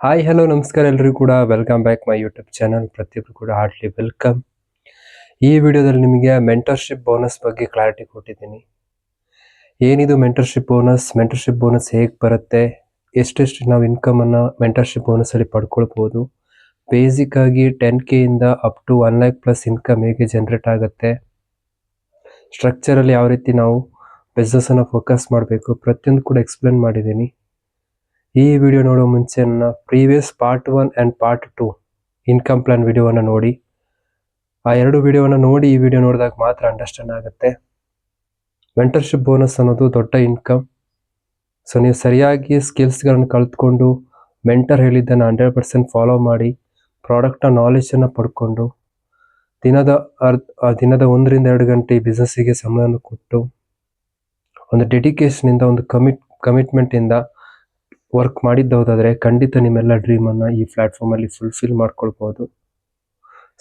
Hi hello ನಮಸ್ಕಾರ ಎಲ್ರಿಗೂ ಕೂಡ welcome back my YouTube channel. ಪ್ರತಿಯೊಬ್ಬರು ಕೂಡ ಹಾರ್ಟ್ಲಿ ವೆಲ್ಕಮ್. ಈ ವಿಡಿಯೋದಲ್ಲಿ ನಿಮಗೆ ಮೆಂಟರ್ಶಿಪ್ ಬೋನಸ್ ಬಗ್ಗೆ ಕ್ಲಾರಿಟಿ ಕೊಟ್ಟಿದ್ದೀನಿ. ಏನಿದು ಮೆಂಟರ್ಶಿಪ್ ಬೋನಸ್ ಹೇಗೆ ಬರುತ್ತೆ, ಎಷ್ಟೆಷ್ಟು ನಾವು ಇನ್ಕಮನ್ನು ಮೆಂಟರ್ಶಿಪ್ ಬೋನಸಲ್ಲಿ ಪಡ್ಕೊಳ್ಬೋದು, ಬೇಸಿಕ್ ಆಗಿ 10K ಇಂದ up to 1 lakh plus income ಹೇಗೆ ಜನರೇಟ್ ಆಗುತ್ತೆ, ಸ್ಟ್ರಕ್ಚರಲ್ಲಿ ಯಾವ ರೀತಿ ನಾವು ಬಿಸ್ನೆಸ್ಸನ್ನು ಫೋಕಸ್ ಮಾಡಬೇಕು, ಪ್ರತಿಯೊಂದು ಕೂಡ ಎಕ್ಸ್ಪ್ಲೇನ್ ಮಾಡಿದ್ದೀನಿ. ಈ ವಿಡಿಯೋ ನೋಡೋ ಮುಂಚೆ ನನ್ನ previous part 1 and part 2 income plan ವಿಡಿಯೋವನ್ನು ನೋಡಿ. ಆ ಎರಡು ವಿಡಿಯೋವನ್ನು ನೋಡಿ ಈ ವಿಡಿಯೋ ನೋಡಿದಾಗ ಮಾತ್ರ ಅಂಡರ್ಸ್ಟ್ಯಾಂಡ್ ಆಗುತ್ತೆ. ಮೆಂಟರ್ಶಿಪ್ ಬೋನಸ್ ಅನ್ನೋದು ದೊಡ್ಡ ಇನ್ಕಮ್. ಸೊ ನೀವು ಸರಿಯಾಗಿ ಸ್ಕಿಲ್ಸ್ಗಳನ್ನು ಕಲ್ತ್ಕೊಂಡು ಮೆಂಟರ್ ಹೇಳಿದ್ದನ್ನು 100% ಫಾಲೋ ಮಾಡಿ ಪ್ರಾಡಕ್ಟ್ನ ನಾಲೆಜನ್ನು ಪಡ್ಕೊಂಡು ದಿನದ 1-2 ಗಂಟೆ ಈ ಬಿಸ್ನೆಸ್ಸಿಗೆ ಸಮಯವನ್ನು ಕೊಟ್ಟು ಒಂದು ಡೆಡಿಕೇಶನಿಂದ ಒಂದು ಕಮಿಟ್ಮೆಂಟಿಂದ ವರ್ಕ್ ಮಾಡಿದ್ದೋದಾದರೆ ಖಂಡಿತ ನಿಮ್ಮೆಲ್ಲ ಡ್ರೀಮನ್ನು ಈ ಪ್ಲ್ಯಾಟ್ಫಾರ್ಮಲ್ಲಿ ಫುಲ್ಫಿಲ್ ಮಾಡ್ಕೊಳ್ಬೋದು.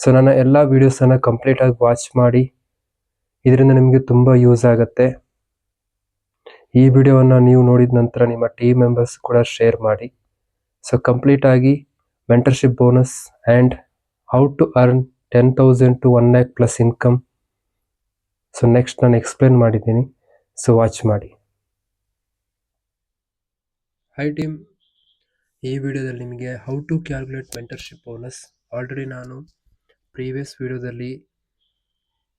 ಸೊ ನನ್ನ ಎಲ್ಲ ವೀಡಿಯೋಸನ್ನು ಕಂಪ್ಲೀಟಾಗಿ ವಾಚ್ ಮಾಡಿ, ಇದರಿಂದ ನಿಮಗೆ ತುಂಬ ಯೂಸ್ ಆಗುತ್ತೆ. ಈ ವಿಡಿಯೋವನ್ನು ನೀವು ನೋಡಿದ ನಂತರ ನಿಮ್ಮ ಟೀಮ್ ಮೆಂಬರ್ಸ್ ಕೂಡ ಶೇರ್ ಮಾಡಿ. ಸೊ ಕಂಪ್ಲೀಟಾಗಿ mentorship bonus and how to earn 10,000 to 1 lakh plus income. So next ನಾನು ಎಕ್ಸ್ಪ್ಲೇನ್ ಮಾಡಿದ್ದೀನಿ, ಸೊ ವಾಚ್ ಮಾಡಿ. ಹೈ ಟೀಮ್, ಈ ವಿಡಿಯೋದಲ್ಲಿ ನಿಮಗೆ how to calculate mentorship bonus, already ನಾನು ಪ್ರೀವಿಯಸ್ ವಿಡಿಯೋದಲ್ಲಿ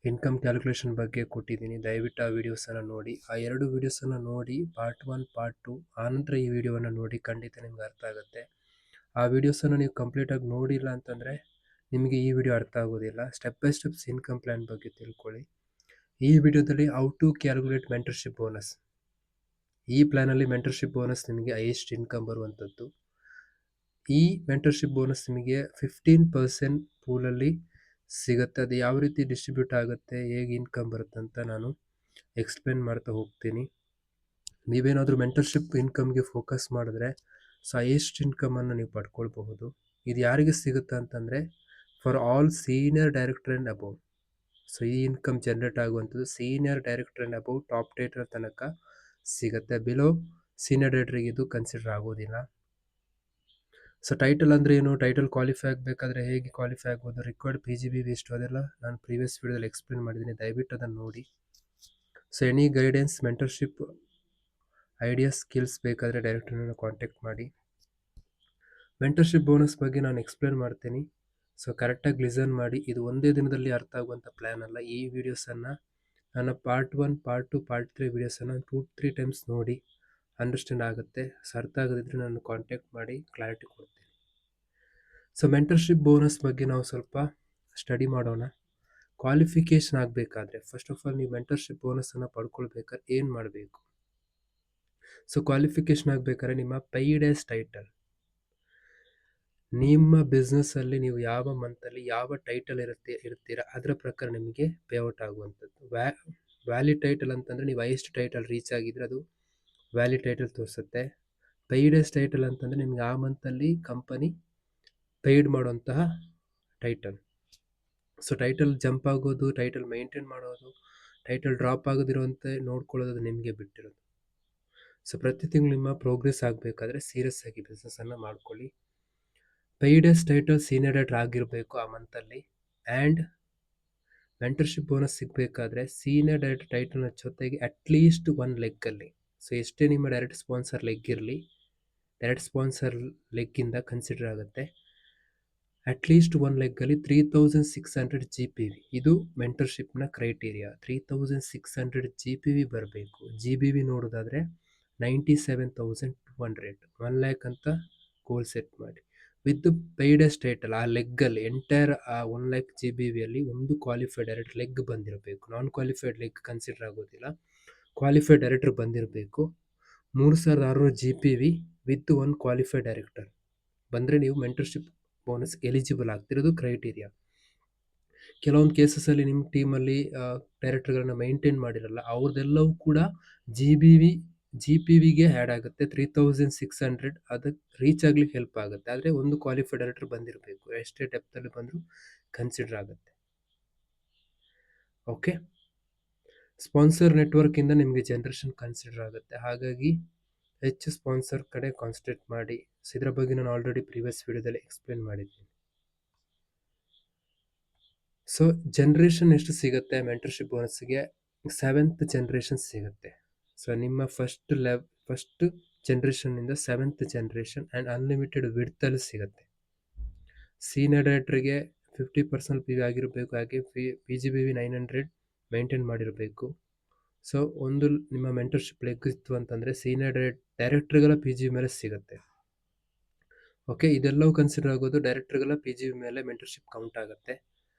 ಇನ್ಕಮ್ ಕ್ಯಾಲ್ಕುಲೇಷನ್ ಬಗ್ಗೆ ಕೊಟ್ಟಿದ್ದೀನಿ. ದಯವಿಟ್ಟು ಆ ವಿಡಿಯೋಸನ್ನು ನೋಡಿ. ಆ ಎರಡು ವಿಡಿಯೋಸನ್ನು ನೋಡಿ, ಪಾರ್ಟ್ 1 ಪಾರ್ಟ್ 2, ಆನಂತರ ಈ ವಿಡಿಯೋವನ್ನು ನೋಡಿ, ಖಂಡಿತ ನಿಮ್ಗೆ ಅರ್ಥ ಆಗುತ್ತೆ. ಆ ವಿಡಿಯೋಸನ್ನು ನೀವು ಕಂಪ್ಲೀಟಾಗಿ ನೋಡಿಲ್ಲ ಅಂತಂದರೆ ನಿಮಗೆ ಈ ವಿಡಿಯೋ ಅರ್ಥ ಆಗೋದಿಲ್ಲ. Step by steps income plan ಬಗ್ಗೆ ತಿಳ್ಕೊಳ್ಳಿ. ಈ ವಿಡಿಯೋದಲ್ಲಿ how to calculate mentorship bonus, ಈ ಪ್ಲ್ಯಾನಲ್ಲಿ ಮೆಂಟರ್ಶಿಪ್ ಬೋನಸ್ ನಿಮಗೆ ಹೈಯೆಸ್ಟ್ ಇನ್ಕಮ್ ಬರುವಂಥದ್ದು. ಈ ಮೆಂಟರ್ಶಿಪ್ ಬೋನಸ್ ನಿಮಗೆ 15% ಪೂಲಲ್ಲಿ ಸಿಗುತ್ತೆ. ಅದು ಯಾವ ರೀತಿ ಡಿಸ್ಟ್ರಿಬ್ಯೂಟ್ ಆಗುತ್ತೆ, ಹೇಗೆ ಇನ್ಕಮ್ ಬರುತ್ತೆ ಅಂತ ನಾನು ಎಕ್ಸ್ಪ್ಲೇನ್ ಮಾಡ್ತಾ ಹೋಗ್ತೀನಿ. ನೀವೇನಾದರೂ ಮೆಂಟರ್ಶಿಪ್ ಇನ್ಕಮ್ಗೆ ಫೋಕಸ್ ಮಾಡಿದ್ರೆ ಸೊ ಹೈಯೆಸ್ಟ್ ಇನ್ಕಮನ್ನು ನೀವು ಪಡ್ಕೊಳ್ಬಹುದು. ಇದು ಯಾರಿಗೆ ಸಿಗುತ್ತೆ ಅಂತಂದರೆ for all senior director and above. So ಈ ಇನ್ಕಮ್ ಜನರೇಟ್ ಆಗುವಂಥದ್ದು senior director and above top ಡೇಟರ್ ತನಕ ಸಿಗುತ್ತೆ. ಬಿಲೋ ಸೀನಿಯರ್ ಡೈರೆಕ್ಟರಿಗೆ ಇದು ಕನ್ಸಿಡರ್ ಆಗೋದಿಲ್ಲ. ಸೊ ಟೈಟಲ್ ಅಂದರೆ ಏನು, ಟೈಟಲ್ ಕ್ವಾಲಿಫೈ ಆಗಬೇಕಾದ್ರೆ ಹೇಗೆ ಕ್ವಾಲಿಫೈ ಆಗ್ಬೋದು, ರಿಕ್ವೈರ್ಡ್ PGBV ಎಷ್ಟು, ಅದೆಲ್ಲ ನಾನು ಪ್ರೀವಿಯಸ್ ವಿಡಿಯೋದಲ್ಲಿ ಎಕ್ಸ್ಪ್ಲೇನ್ ಮಾಡಿದ್ದೀನಿ. ದಯವಿಟ್ಟು ಅದನ್ನು ನೋಡಿ. So any guidance, mentorship ideas, skills ಬೇಕಾದರೆ ಡೈರೆಕ್ಟರ್ನ ಕಾಂಟ್ಯಾಕ್ಟ್ ಮಾಡಿ. ಮೆಂಟರ್ಶಿಪ್ ಬೋನಸ್ ಬಗ್ಗೆ ನಾನು ಎಕ್ಸ್ಪ್ಲೇನ್ ಮಾಡ್ತೀನಿ. ಸೊ ಕರೆಕ್ಟಾಗಿ ಲಿಸನ್ ಮಾಡಿ. ಇದು ಒಂದೇ ದಿನದಲ್ಲಿ ಅರ್ಥ ಆಗುವಂಥ ಪ್ಲ್ಯಾನ್ ಅಲ್ಲ. ಈ ವಿಡಿಯೋಸನ್ನು ನನ್ನ ಪಾರ್ಟ್ 1 ಪಾರ್ಟ್ 2 ಪಾರ್ಟ್ 3 ವಿಡಿಯೋಸನ್ನು 2-3 ಟೈಮ್ಸ್ ನೋಡಿ ಅಂಡರ್ಸ್ಟ್ಯಾಂಡ್ ಆಗುತ್ತೆ. ಸೊ ಅರ್ಥ ಆಗದಿದ್ದರೆ ನಾನು ಕಾಂಟ್ಯಾಕ್ಟ್ ಮಾಡಿ ಕ್ಲಾರಿಟಿ ಕೊಡ್ತೀನಿ. ಸೊ ಮೆಂಟರ್ಶಿಪ್ ಬೋನಸ್ ಬಗ್ಗೆ ನಾವು ಸ್ವಲ್ಪ ಸ್ಟಡಿ ಮಾಡೋಣ. ಕ್ವಾಲಿಫಿಕೇಷನ್ ಆಗಬೇಕಾದ್ರೆ ಫಸ್ಟ್ ಆಫ್ ಆಲ್ ನೀವು ಮೆಂಟರ್ಶಿಪ್ ಬೋನಸನ್ನು ಪಡ್ಕೊಳ್ಬೇಕಾದ್ರೆ ಏನು ಮಾಡಬೇಕು. ಸೊ ಕ್ವಾಲಿಫಿಕೇಷನ್ ಆಗಬೇಕಾದ್ರೆ ನಿಮ್ಮ ಪೇಯ್ಡ್ ಆಸ್ ಟೈಟಲ್, ನಿಮ್ಮ ಬಿಸ್ನೆಸ್ಸಲ್ಲಿ ನೀವು ಯಾವ ಮಂತಲ್ಲಿ ಯಾವ ಟೈಟಲ್ ಇರ್ತೀರ ಅದರ ಪ್ರಕಾರ ನಿಮಗೆ ಪೇಔಟ್ ಆಗುವಂಥದ್ದು. ವ್ಯಾಲಿಡ್ ಟೈಟಲ್ ಅಂತಂದರೆ ನೀವು ಹೈಯೆಸ್ಟ್ ಟೈಟಲ್ ರೀಚ್ ಆಗಿದ್ರೆ ಅದು ವ್ಯಾಲಿಡ್ ಟೈಟಲ್ ತೋರಿಸುತ್ತೆ. ಪೇಯ್ಡ್ ಆಸ್ ಟೈಟಲ್ ಅಂತಂದರೆ ನಿಮ್ಗೆ ಆ ಮಂತಲ್ಲಿ ಕಂಪನಿ ಪೇಯ್ಡ್ ಮಾಡುವಂತಹ ಟೈಟಲ್. ಸೊ ಟೈಟಲ್ ಜಂಪ್ ಆಗೋದು, ಟೈಟಲ್ ಮೇಂಟೈನ್ ಮಾಡೋದು, ಟೈಟಲ್ ಡ್ರಾಪ್ ಆಗೋದಿರುವಂತೆ ನೋಡ್ಕೊಳ್ಳೋದು ನಿಮಗೆ ಬಿಟ್ಟಿರೋದು. ಸೊ ಪ್ರತಿ ತಿಂಗಳು ನಿಮ್ಮ ಪ್ರೋಗ್ರೆಸ್ ಆಗಬೇಕಾದ್ರೆ ಸೀರಿಯಸ್ ಆಗಿ ಬಿಸ್ನೆಸ್ಸನ್ನು ಮಾಡ್ಕೊಳ್ಳಿ. Paid as title senior director ಆಗಿರಬೇಕು ಆ ಮಂತಲ್ಲಿ. ಆ್ಯಂಡ್ ಮೆಂಟರ್ಶಿಪ್ ಬೋನಸ್ ಸಿಗಬೇಕಾದ್ರೆ ಸೀನಿಯರ್ ಡೈರೆಕ್ಟರ್ ಟೈಟಲ್ನ ಜೊತೆಗೆ ಅಟ್ಲೀಸ್ಟ್ 1 ಲೆಗ್ಗಲ್ಲಿ, ಸೊ ಎಷ್ಟೇ ನಿಮ್ಮ ಡೈರೆಕ್ಟ್ ಸ್ಪಾನ್ಸರ್ ಲೆಗ್ ಇರಲಿ, ಡೈರೆಕ್ಟ್ ಸ್ಪಾನ್ಸರ್ ಲೆಗ್ಗಿಂದ ಕನ್ಸಿಡರ್ ಆಗುತ್ತೆ. ಅಟ್ಲೀಸ್ಟ್ 1 ಲೆಗ್ಗಲ್ಲಿ 3,600 GPV, ಇದು ಮೆಂಟರ್ಶಿಪ್ನ ಕ್ರೈಟೀರಿಯಾ. 3,600 GPV ಬರಬೇಕು. GBV ನೋಡೋದಾದರೆ 97,200, 1 lakh ಅಂತ ಗೋಲ್ ಸೆಟ್ ಮಾಡಿ. ವಿತ್ ಪೇಯ್ಡ್ ಆಸ್ ಟೈಟಲ್ ಆ ಲೆಗ್ಗಲ್ಲಿ ಎಂಟೈರ್ ಆ 1 lakh GBVಯಲ್ಲಿ ಒಂದು ಕ್ವಾಲಿಫೈಡ್ ಡೈರೆಕ್ಟರ್ ಲೆಗ್ ಬಂದಿರಬೇಕು. ನಾನ್ ಕ್ವಾಲಿಫೈಡ್ ಲೆಗ್ ಕನ್ಸಿಡರ್ ಆಗೋದಿಲ್ಲ. ಕ್ವಾಲಿಫೈಡ್ ಡೈರೆಕ್ಟರ್ ಬಂದಿರಬೇಕು. 3,600 GPV ವಿತ್ 1 ಕ್ವಾಲಿಫೈಡ್ ಡೈರೆಕ್ಟರ್ ಬಂದರೆ ನೀವು ಮೆಂಟರ್ಶಿಪ್ ಬೋನಸ್ ಎಲಿಜಿಬಲ್ ಆಗ್ತಿರೋದು ಕ್ರೈಟೀರಿಯಾ. ಕೆಲವೊಂದು ಕೇಸಸಲ್ಲಿ ನಿಮ್ಮ ಟೀಮಲ್ಲಿ ಡೈರೆಕ್ಟರ್ಗಳನ್ನ ಮೈಂಟೈನ್ ಮಾಡಿರಲ್ಲ, ಅವ್ರದ್ದೆಲ್ಲವೂ ಕೂಡ GPVಗೆ ಆ್ಯಡ್ ಆಗುತ್ತೆ. 3,600 ಅದಕ್ಕೆ ರೀಚ್ ಆಗ್ಲಿಕ್ಕೆ ಹೆಲ್ಪ್ ಆಗುತ್ತೆ. ಆದರೆ ಒಂದು ಕ್ವಾಲಿಫೈಡ್ ಡೈರೆಕ್ಟರ್ ಬಂದಿರಬೇಕು. ಎಷ್ಟೇ ಡೆಪ್ತಲ್ಲಿ ಬಂದರೂ ಕನ್ಸಿಡರ್ ಆಗುತ್ತೆ. ಓಕೆ, ಸ್ಪಾನ್ಸರ್ ನೆಟ್ವರ್ಕಿಂದ ನಿಮಗೆ ಜನರೇಷನ್ ಕನ್ಸಿಡರ್ ಆಗುತ್ತೆ. ಹಾಗಾಗಿ ಹೆಚ್ಚು ಸ್ಪಾನ್ಸರ್ ಕಡೆ ಕಾನ್ಸಂಟ್ರೇಟ್ ಮಾಡಿ. ಸೊ ಇದರ ಬಗ್ಗೆ ನಾನು ಆಲ್ರೆಡಿ ಪ್ರೀವಿಯಸ್ ವಿಡಿಯೋದಲ್ಲಿ ಎಕ್ಸ್ಪ್ಲೇನ್ ಮಾಡಿದ್ದೀನಿ. ಸೊ ಜನ್ರೇಷನ್ ಎಷ್ಟು ಸಿಗುತ್ತೆ ಮೆಂಟರ್ಶಿಪ್ ಬೋನಸ್ಗೆ? 7th ಜನರೇಷನ್ ಸಿಗುತ್ತೆ. ಸೊ ನಿಮ್ಮ ಫಸ್ಟ್ ಜನರೇಷನ್ನಿಂದ 7th ಜನರೇಷನ್ ಆ್ಯಂಡ್ ಅನ್ಲಿಮಿಟೆಡ್ ವಿಡ್ತಲ್ಲಿ ಸಿಗುತ್ತೆ. ಸೀನಿಯರ್ ಡೈರೆಕ್ಟ್ರಿಗೆ 50% ಪಿ ವಿ ಆಗಿರಬೇಕು. ಹಾಗೆ PGBV 900 ಮೇಂಟೈನ್ ಮಾಡಿರಬೇಕು. ಸೊ ಒಂದು ನಿಮ್ಮ ಮೆಂಟರ್ಶಿಪ್ ಲೆಗ್ ಇತ್ತು ಅಂತಂದರೆ ಸೀನಿಯರ್ ಡೈರೆಕ್ಟ್ರಿಗೆಲ್ಲ PGB ಮೇಲೆ ಸಿಗುತ್ತೆ. ಓಕೆ, ಇದೆಲ್ಲವೂ ಕನ್ಸಿಡರ್ ಆಗೋದು ಡೈರೆಕ್ಟ್ರಿಗೆಲ್ಲ PGB ಮೇಲೆ ಮೆಂಟರ್ಶಿಪ್ ಕೌಂಟ್ ಆಗುತ್ತೆ.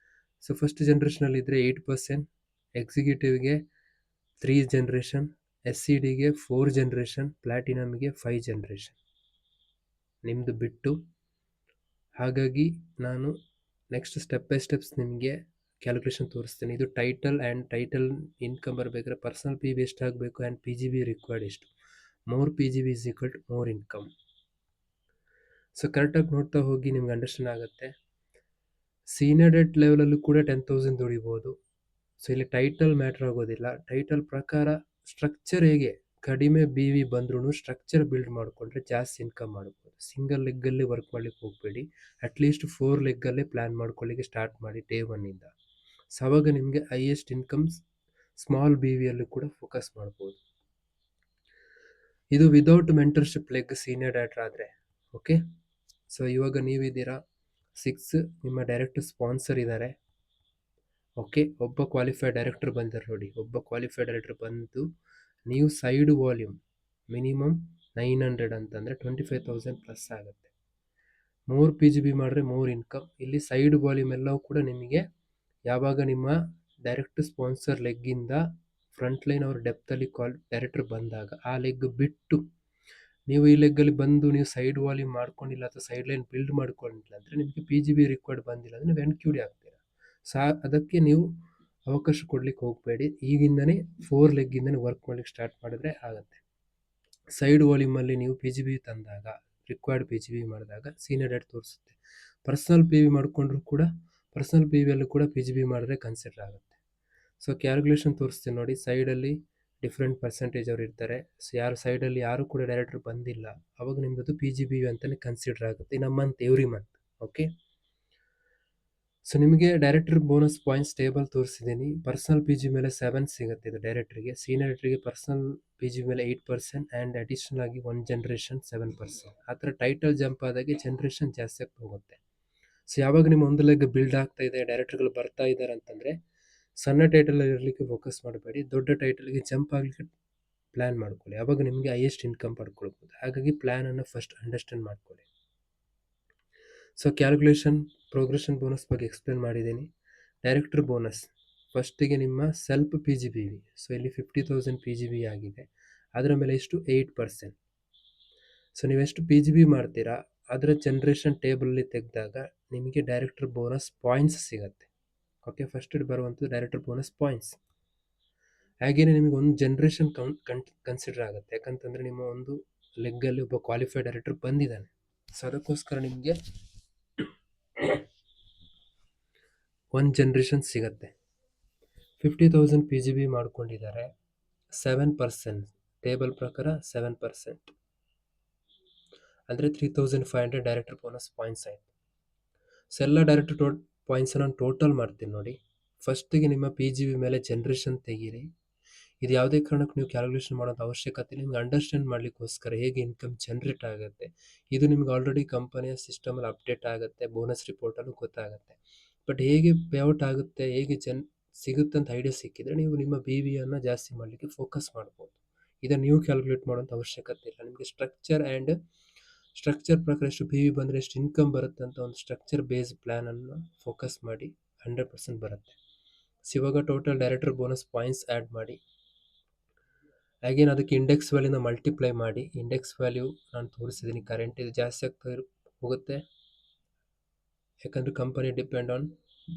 ಸೊ ಫಸ್ಟ್ ಜನರೇಷನಲ್ಲಿ ಇದ್ದರೆ 8%, ಎಕ್ಸಿಕ್ಯೂಟಿವ್ಗೆ 3 ಜನರೇಷನ್, SCDಗೆ 4 ಜನರೇಷನ್, ಪ್ಲಾಟಿನಮ್ಗೆ 5 ಜನರೇಷನ್ ನಿಮ್ಮದು ಬಿಟ್ಟು. ಹಾಗಾಗಿ ನಾನು ನೆಕ್ಸ್ಟ್ ಸ್ಟೆಪ್ ಬೈ ಸ್ಟೆಪ್ಸ್ ನಿಮಗೆ ಕ್ಯಾಲ್ಕುಲೇಷನ್ ತೋರಿಸ್ತೀನಿ. ಇದು ಟೈಟಲ್ ಆ್ಯಂಡ್ ಟೈಟಲ್ ಇನ್ಕಮ್ ಬರಬೇಕಾದ್ರೆ ಪರ್ಸನಲ್ PV ಎಷ್ಟಾಗಬೇಕು ಆ್ಯಂಡ್ PGB ರಿಕ್ವೈರ್ಡ್ ಎಷ್ಟು. More PGB is equal to more income. So ಕರೆಕ್ಟಾಗಿ ನೋಡ್ತಾ ಹೋಗಿ ನಿಮ್ಗೆ ಅಂಡರ್ಸ್ಟ್ಯಾಂಡ್ ಆಗುತ್ತೆ. ಸೀನಿಯರ್ ಡೇಟ್ ಲೆವೆಲಲ್ಲೂ ಕೂಡ 10,000 ದುಡಿಬೋದು. ಸೊ ಇಲ್ಲಿ ಟೈಟಲ್ ಮ್ಯಾಟ್ರ್ ಆಗೋದಿಲ್ಲ. ಟೈಟಲ್ ಪ್ರಕಾರ ಸ್ಟ್ರಕ್ಚರ್ ಹೇಗೆ ಕಡಿಮೆ BV ಬಂದ್ರೂ ಸ್ಟ್ರಕ್ಚರ್ ಬಿಲ್ಡ್ ಮಾಡಿಕೊಂಡ್ರೆ ಜಾಸ್ತಿ ಇನ್ಕಮ್ ಮಾಡ್ಬೋದು. ಸಿಂಗಲ್ ಲೆಗ್ಗಲ್ಲಿ ವರ್ಕ್ ಮಾಡ್ಲಿಕ್ಕೆ ಹೋಗಬೇಡಿ. ಅಟ್ಲೀಸ್ಟ್ 4 ಲೆಗ್ಗಲ್ಲೇ ಪ್ಲ್ಯಾನ್ ಮಾಡ್ಕೊಳ್ಳಿಕ್ಕೆ ಸ್ಟಾರ್ಟ್ ಮಾಡಿ ಡೇ 1ಇಂದ. ಸೊ ಅವಾಗ ನಿಮಗೆ ಹೈಯೆಸ್ಟ್ ಇನ್ಕಮ್ಸ್ ಸ್ಮಾಲ್ BVಯಲ್ಲೂ ಕೂಡ ಫೋಕಸ್ ಮಾಡ್ಬೋದು. ಇದು without mentorship leg senior director ಆದರೆ. ಓಕೆ, ಸೊ ಇವಾಗ ನೀವಿದ್ದೀರಾ 6, ನಿಮ್ಮ ಡೈರೆಕ್ಟ್ ಸ್ಪಾನ್ಸರ್ ಇದ್ದಾರೆ. ಓಕೆ, ಒಬ್ಬ ಕ್ವಾಲಿಫೈಡ್ ಡೈರೆಕ್ಟರ್ ಬಂದಿದ್ದಾರೆ ನೋಡಿ. ಒಬ್ಬ ಕ್ವಾಲಿಫೈಡ್ ಡೈರೆಕ್ಟರ್ ಬಂದು ನೀವು ಸೈಡ್ ವಾಲ್ಯೂಮ್ ಮಿನಿಮಮ್ 900 ಅಂತಂದರೆ 25,000 ಪ್ಲಸ್ ಆಗುತ್ತೆ. ಮೋರ್ PGB ಮಾಡಿದ್ರೆ ಮೋರ್ ಇನ್ಕಮ್. ಇಲ್ಲಿ ಸೈಡ್ ವಾಲ್ಯೂಮ್ ಎಲ್ಲವೂ ಕೂಡ ನಿಮಗೆ ಯಾವಾಗ ನಿಮ್ಮ ಡೈರೆಕ್ಟ್ ಸ್ಪಾನ್ಸರ್ ಲೆಗ್ಗಿಂದ ಫ್ರಂಟ್ ಲೈನ್ ಅವ್ರ ಡೆಪ್ತಲ್ಲಿ ಡೈರೆಕ್ಟರ್ ಬಂದಾಗ ಆ ಲೆಗ್ ಬಿಟ್ಟು ನೀವು ಈ ಲೆಗ್ಗಲ್ಲಿ ಬಂದು ನೀವು ಸೈಡ್ ವಾಲ್ಯೂಮ್ ಮಾಡ್ಕೊಂಡಿಲ್ಲ ಅಥವಾ ಸೈಡ್ ಲೈನ್ ಬಿಲ್ಡ್ ಮಾಡ್ಕೊಂಡಿಲ್ಲ ಅಂದರೆ ನಿಮಗೆ PGB ರಿಕ್ವೈರ್ಡ್ ಬಂದಿಲ್ಲ ಅಂದರೆ ನೀವು NQD ಆಗ್ತೀರಾ. ಅದಕ್ಕೆ ನೀವು ಅವಕಾಶ ಕೊಡ್ಲಿಕ್ಕೆ ಹೋಗಬೇಡಿ. ಈಗಿಂದನೇ 4 ಲೆಗ್ಗಿಂದನೇ ವರ್ಕ್ ಮಾಡ್ಲಿಕ್ಕೆ ಸ್ಟಾರ್ಟ್ ಮಾಡಿದ್ರೆ ಆಗುತ್ತೆ. ಸೈಡ್ ವಾಲ್ಯೂಮಲ್ಲಿ ನೀವು PGB ತಂದಾಗ ರಿಕ್ವೈರ್ಡ್ PGB ಮಾಡಿದಾಗ ಸೀನಿಯರ್ ಡೇಟ್ ತೋರಿಸುತ್ತೆ. ಪರ್ಸನಲ್ PV ಮಾಡಿಕೊಂಡ್ರು ಕೂಡ ಪರ್ಸನಲ್ PVಯಲ್ಲೂ ಕೂಡ PGB ಮಾಡಿದ್ರೆ ಕನ್ಸಿಡರ್ ಆಗುತ್ತೆ. ಸೊ ಕ್ಯಾಲ್ಕುಲೇಷನ್ ತೋರಿಸ್ತೀನಿ ನೋಡಿ. ಸೈಡಲ್ಲಿ ಡಿಫ್ರೆಂಟ್ ಪರ್ಸೆಂಟೇಜ್ ಅವ್ರು ಇರ್ತಾರೆ. ಸೊ ಯಾರು ಸೈಡಲ್ಲಿ ಯಾರು ಕೂಡ ಡೈರೆಕ್ಟರ್ ಬಂದಿಲ್ಲ ಅವಾಗ ನಿಮ್ಮದು PGB ಅಂತಲೇ ಕನ್ಸಿಡರ್ ಆಗುತ್ತೆ in a month, every month. Okay, so ನಿಮಗೆ ಡೈರೆಕ್ಟರ್ ಬೋನಸ್ ಪಾಯಿಂಟ್ಸ್ ಟೇಬಲ್ ತೋರಿಸಿದ್ದೀನಿ. ಪರ್ಸನಲ್ PG ಮೇಲೆ 7 ಸಿಗುತ್ತೆ ಇದು ಡೈರೆಕ್ಟ್ರಿಗೆ. ಸೀನಿಯರ್ ಡೈರೆಕ್ಟ್ರಿಗೆ ಪರ್ಸನಲ್ PG ಮೇಲೆ 8% ಆ್ಯಂಡ್ ಅಡಿಷನಲ್ ಆಗಿ 1 ಜನರೇಷನ್ 7%. ಆ ಥರ ಟೈಟಲ್ ಜಂಪ್ ಆದಾಗೆ ಜನರೇಷನ್ ಜಾಸ್ತಿ ಆಗ್ತಾ ಹೋಗುತ್ತೆ. ಸೊ ಯಾವಾಗ ನಿಮ್ಮ ಒಂದು ಲೆಗ್ ಬಿಲ್ಡ್ ಆಗ್ತಾ ಇದೆ, ಡೈರೆಕ್ಟರ್ಗಳು ಬರ್ತಾ ಇದ್ದಾರೆ ಅಂತಂದರೆ ಸಣ್ಣ ಟೈಟಲ್ ಇರಲಿಕ್ಕೆ ಫೋಕಸ್ ಮಾಡಬೇಡಿ, ದೊಡ್ಡ ಟೈಟಲ್ಗೆ ಜಂಪ್ ಆಗಲಿಕ್ಕೆ ಪ್ಲ್ಯಾನ್ ಮಾಡ್ಕೊಳ್ಳಿ. ಆವಾಗ ನಿಮಗೆ ಹೈಯೆಸ್ಟ್ ಇನ್ಕಮ್ ಪಡ್ಕೊಳ್ಬೋದು. ಹಾಗಾಗಿ ಪ್ಲ್ಯಾನನ್ನು ಫಸ್ಟ್ ಅಂಡರ್ಸ್ಟ್ಯಾಂಡ್ ಮಾಡ್ಕೊಳ್ಳಿ. ಸೊ ಕ್ಯಾಲ್ಕುಲೇಷನ್ ಪ್ರೋಗ್ರೆಷನ್ ಬೋನಸ್ ಬಗ್ಗೆ ಎಕ್ಸ್ಪ್ಲೇನ್ ಮಾಡಿದ್ದೀನಿ. ಡೈರೆಕ್ಟರ್ ಬೋನಸ್ ಫಸ್ಟಿಗೆ ನಿಮ್ಮ ಸೆಲ್ಫ್ PGB. ಸೊ ಇಲ್ಲಿ 50,000 PGB ಆಗಿದೆ. ಅದರ ಮೇಲೆ ಎಷ್ಟು 8%. ಸೊ ನೀವೆಷ್ಟು PGB ಮಾಡ್ತೀರಾ ಅದರ ಜನರೇಷನ್ ಟೇಬಲಲ್ಲಿ ತೆಗೆದಾಗ ನಿಮಗೆ ಡೈರೆಕ್ಟರ್ ಬೋನಸ್ ಪಾಯಿಂಟ್ಸ್ ಸಿಗುತ್ತೆ. ಓಕೆ, ಫಸ್ಟ್ ಬರುವಂಥದ್ದು ಡೈರೆಕ್ಟರ್ ಬೋನಸ್ ಪಾಯಿಂಟ್ಸ್. ಹಾಗೆಯೇ ನಿಮಗೆ ಒಂದು ಜನರೇಷನ್ ಕನ್ಸಿಡರ್ ಆಗುತ್ತೆ. ಯಾಕಂತಂದರೆ ನಿಮ್ಮ ಒಂದು ಲೆಗ್ಗಲ್ಲಿ ಒಬ್ಬ ಕ್ವಾಲಿಫೈಡ್ ಡೈರೆಕ್ಟರ್ ಬಂದಿದ್ದಾನೆ. ಸೊ ಅದಕ್ಕೋಸ್ಕರ ನಿಮಗೆ 1 ಜನರೇಷನ್ ಸಿಗುತ್ತೆ. 50,000 PGB ಮಾಡ್ಕೊಂಡಿದ್ದಾರೆ. 7% ಟೇಬಲ್ ಪ್ರಕಾರ 7% ಅಂದರೆ 3,500 ಡೈರೆಕ್ಟರ್ ಬೋನಸ್ ಪಾಯಿಂಟ್ಸ್ ಆಯಿತು. ಸೊ ಎಲ್ಲ ಡೈರೆಕ್ಟರ್ ಪಾಯಿಂಟ್ಸನ್ನು ಟೋಟಲ್ ಮಾಡ್ತೀನಿ ನೋಡಿ. ಫಸ್ಟಿಗೆ ನಿಮ್ಮ PGB ಮೇಲೆ ಜನರೇಷನ್ ತೆಗೀರಿ. ಇದು ಯಾವುದೇ ಕಾರಣಕ್ಕೂ ನೀವು ಕ್ಯಾಲ್ಕುಲೇಷನ್ ಮಾಡೋದು ಅವಶ್ಯಕತೆ ಇಲ್ಲ. ನಿಮ್ಗೆ ಅಂಡರ್ಸ್ಟ್ಯಾಂಡ್ ಮಾಡಲಿಕ್ಕೋಸ್ಕರ ಹೇಗೆ ಇನ್ಕಮ್ ಜನ್ರೇಟ್ ಆಗುತ್ತೆ ಇದು ನಿಮ್ಗೆ ಆಲ್ರೆಡಿ ಕಂಪನಿಯ ಸಿಸ್ಟಮಲ್ಲಿ ಅಪ್ಡೇಟ್ ಆಗುತ್ತೆ, ಬೋನಸ್ ರಿಪೋರ್ಟಲ್ಲೂ ಗೊತ್ತಾಗುತ್ತೆ. ಬಟ್ ಹೇಗೆ ಪೇಔಟ್ ಆಗುತ್ತೆ, ಹೇಗೆ ಸಿಗುತ್ತೆ ಅಂತ ಐಡಿಯಾ ಸಿಕ್ಕಿದರೆ ನೀವು ನಿಮ್ಮ BVಯನ್ನು ಜಾಸ್ತಿ ಮಾಡಲಿಕ್ಕೆ ಫೋಕಸ್ ಮಾಡ್ಬೋದು. ಇದನ್ನು ನೀವು ಕ್ಯಾಲ್ಕುಲೇಟ್ ಮಾಡೋಂಥ ಅವಶ್ಯಕತೆ ಇಲ್ಲ. ನಿಮಗೆ ಸ್ಟ್ರಕ್ಚರ್ ಪ್ರಕಾರ ಎಷ್ಟು BV ಬಂದರೆ ಎಷ್ಟು ಇನ್ಕಮ್ ಬರುತ್ತೆ ಅಂತ ಒಂದು ಸ್ಟ್ರಕ್ಚರ್ ಬೇಸ್ ಪ್ಲ್ಯಾನನ್ನು ಫೋಕಸ್ ಮಾಡಿ 100% ಬರುತ್ತೆ. ಸೊ ಇವಾಗ total director bonus points add ಮಾಡಿ, ಹಾಗೇನು ಅದಕ್ಕೆ ಇಂಡೆಕ್ಸ್ ವ್ಯಾಲ್ಯೂನ ಮಲ್ಟಿಪ್ಲೈ ಮಾಡಿ. ಇಂಡೆಕ್ಸ್ ವ್ಯಾಲ್ಯೂ ನಾನು ತೋರಿಸಿದ್ದೀನಿ. ಕರೆಂಟ್ ಇದು ಜಾಸ್ತಿ ಆಗ್ತಾ ಹೋಗುತ್ತೆ ಯಾಕಂದರೆ ಕಂಪನಿ ಡಿಪೆಂಡ್ ಆನ್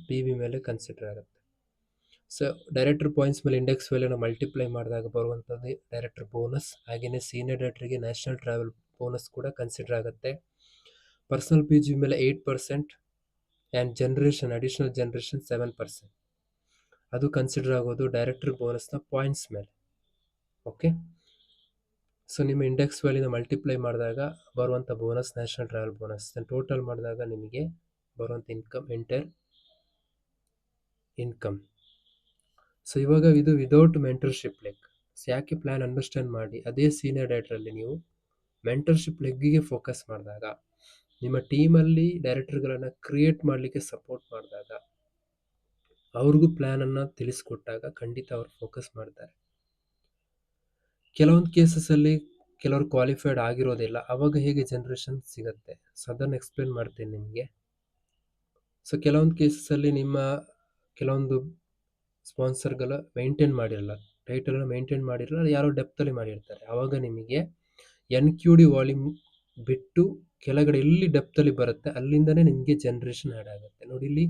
PV ಮೇಲೆ ಕನ್ಸಿಡರ್ ಆಗುತ್ತೆ. ಸೊ ಡೈರೆಕ್ಟರ್ ಪಾಯಿಂಟ್ಸ್ ಮೇಲೆ ಇಂಡೆಕ್ಸ್ ವ್ಯಾಲ್ಯೂನ ಮಲ್ಟಿಪ್ಲೈ ಮಾಡಿದಾಗ ಬರುವಂಥದ್ದು ಡೈರೆಕ್ಟರ್ ಬೋನಸ್. ಹಾಗೆಯೇ ಸೀನಿಯರ್ ಡೈರೆಕ್ಟರ್ಗೆ ನ್ಯಾಷನಲ್ ಟ್ರಾವೆಲ್ ಬೋನಸ್ ಕೂಡ ಕನ್ಸಿಡರ್ ಆಗುತ್ತೆ. ಪರ್ಸನಲ್ PG ಮೇಲೆ 8% ಆ್ಯಂಡ್ ಅಡಿಷನಲ್ ಜನರೇಷನ್ 7% ಅದು ಕನ್ಸಿಡರ್ ಆಗೋದು ಡೈರೆಕ್ಟರ್ ಬೋನಸ್ನ ಪಾಯಿಂಟ್ಸ್ ಮೇಲೆ. ಓಕೆ, ಸೊ ನಿಮ್ಮ ಇಂಡೆಕ್ಸ್ ವ್ಯಾಲ್ಯೂನ ಮಲ್ಟಿಪ್ಲೈ ಮಾಡಿದಾಗ ಬರುವಂಥ bonus national travel bonus total ಮಾಡಿದಾಗ ನಿಮಗೆ ಬರುವಂಥ ಇನ್ಕಮ್. ಸೊ ಇವಾಗ ಇದು ವಿದೌಟ್ ಮೆಂಟರ್ಶಿಪ್ ಲೆಗ್. ಯಾಕೆ ಪ್ಲಾನ್ ಅಂಡರ್ಸ್ಟ್ಯಾಂಡ್ ಮಾಡಿ ಅದೇ ಸೀನಿಯರ್ ಡೈರೆಕ್ಟ್ರಲ್ಲಿ ನೀವು ಮೆಂಟರ್ಶಿಪ್ ಲೆಗ್ಗಿಗೆ ಫೋಕಸ್ ಮಾಡಿದಾಗ, ನಿಮ್ಮ ಟೀಮಲ್ಲಿ ಡೈರೆಕ್ಟರ್ಗಳನ್ನು ಕ್ರಿಯೇಟ್ ಮಾಡಲಿಕ್ಕೆ ಸಪೋರ್ಟ್ ಮಾಡಿದಾಗ, ಅವ್ರಿಗೂ ಪ್ಲ್ಯಾನನ್ನು ತಿಳಿಸ್ಕೊಟ್ಟಾಗ ಖಂಡಿತ ಅವ್ರು ಫೋಕಸ್ ಮಾಡ್ತಾರೆ. ಕೆಲವೊಂದು ಕೇಸಸಲ್ಲಿ ಕೆಲವರು ಕ್ವಾಲಿಫೈಡ್ ಆಗಿರೋದಿಲ್ಲ, ಅವಾಗ ಹೇಗೆ ಜನರೇಷನ್ ಸಿಗುತ್ತೆ, ಸೊ ಅದನ್ನು ಎಕ್ಸ್ಪ್ಲೇನ್ ಮಾಡ್ತೀನಿ ನಿಮಗೆ. ಸೊ ಕೆಲವೊಂದು ಕೇಸಸಲ್ಲಿ ನಿಮ್ಮ ಕೆಲವೊಂದು ಸ್ಪಾನ್ಸರ್ಗಳ ಮೇಂಟೈನ್ ಮಾಡಿರಲ್ಲ, ಟೈಟಲ್ನ ಮೇಂಟೈನ್ ಮಾಡಿರಲ್ಲ, ಯಾರೋ ಡೆಪ್ತಲ್ಲಿ ಮಾಡಿರ್ತಾರೆ. ಆವಾಗ ನಿಮಗೆ NQD ವಾಲ್ಯೂಮ್ ಬಿಟ್ಟು ಕೆಳಗಡೆ ಎಲ್ಲಿ ಡೆಪ್ತಲ್ಲಿ ಬರುತ್ತೆ ಅಲ್ಲಿಂದನೇ ನಿಮಗೆ ಜನರೇಷನ್ ಆ್ಯಡ್ ಆಗುತ್ತೆ. ನೋಡಿ, ಇಲ್ಲಿ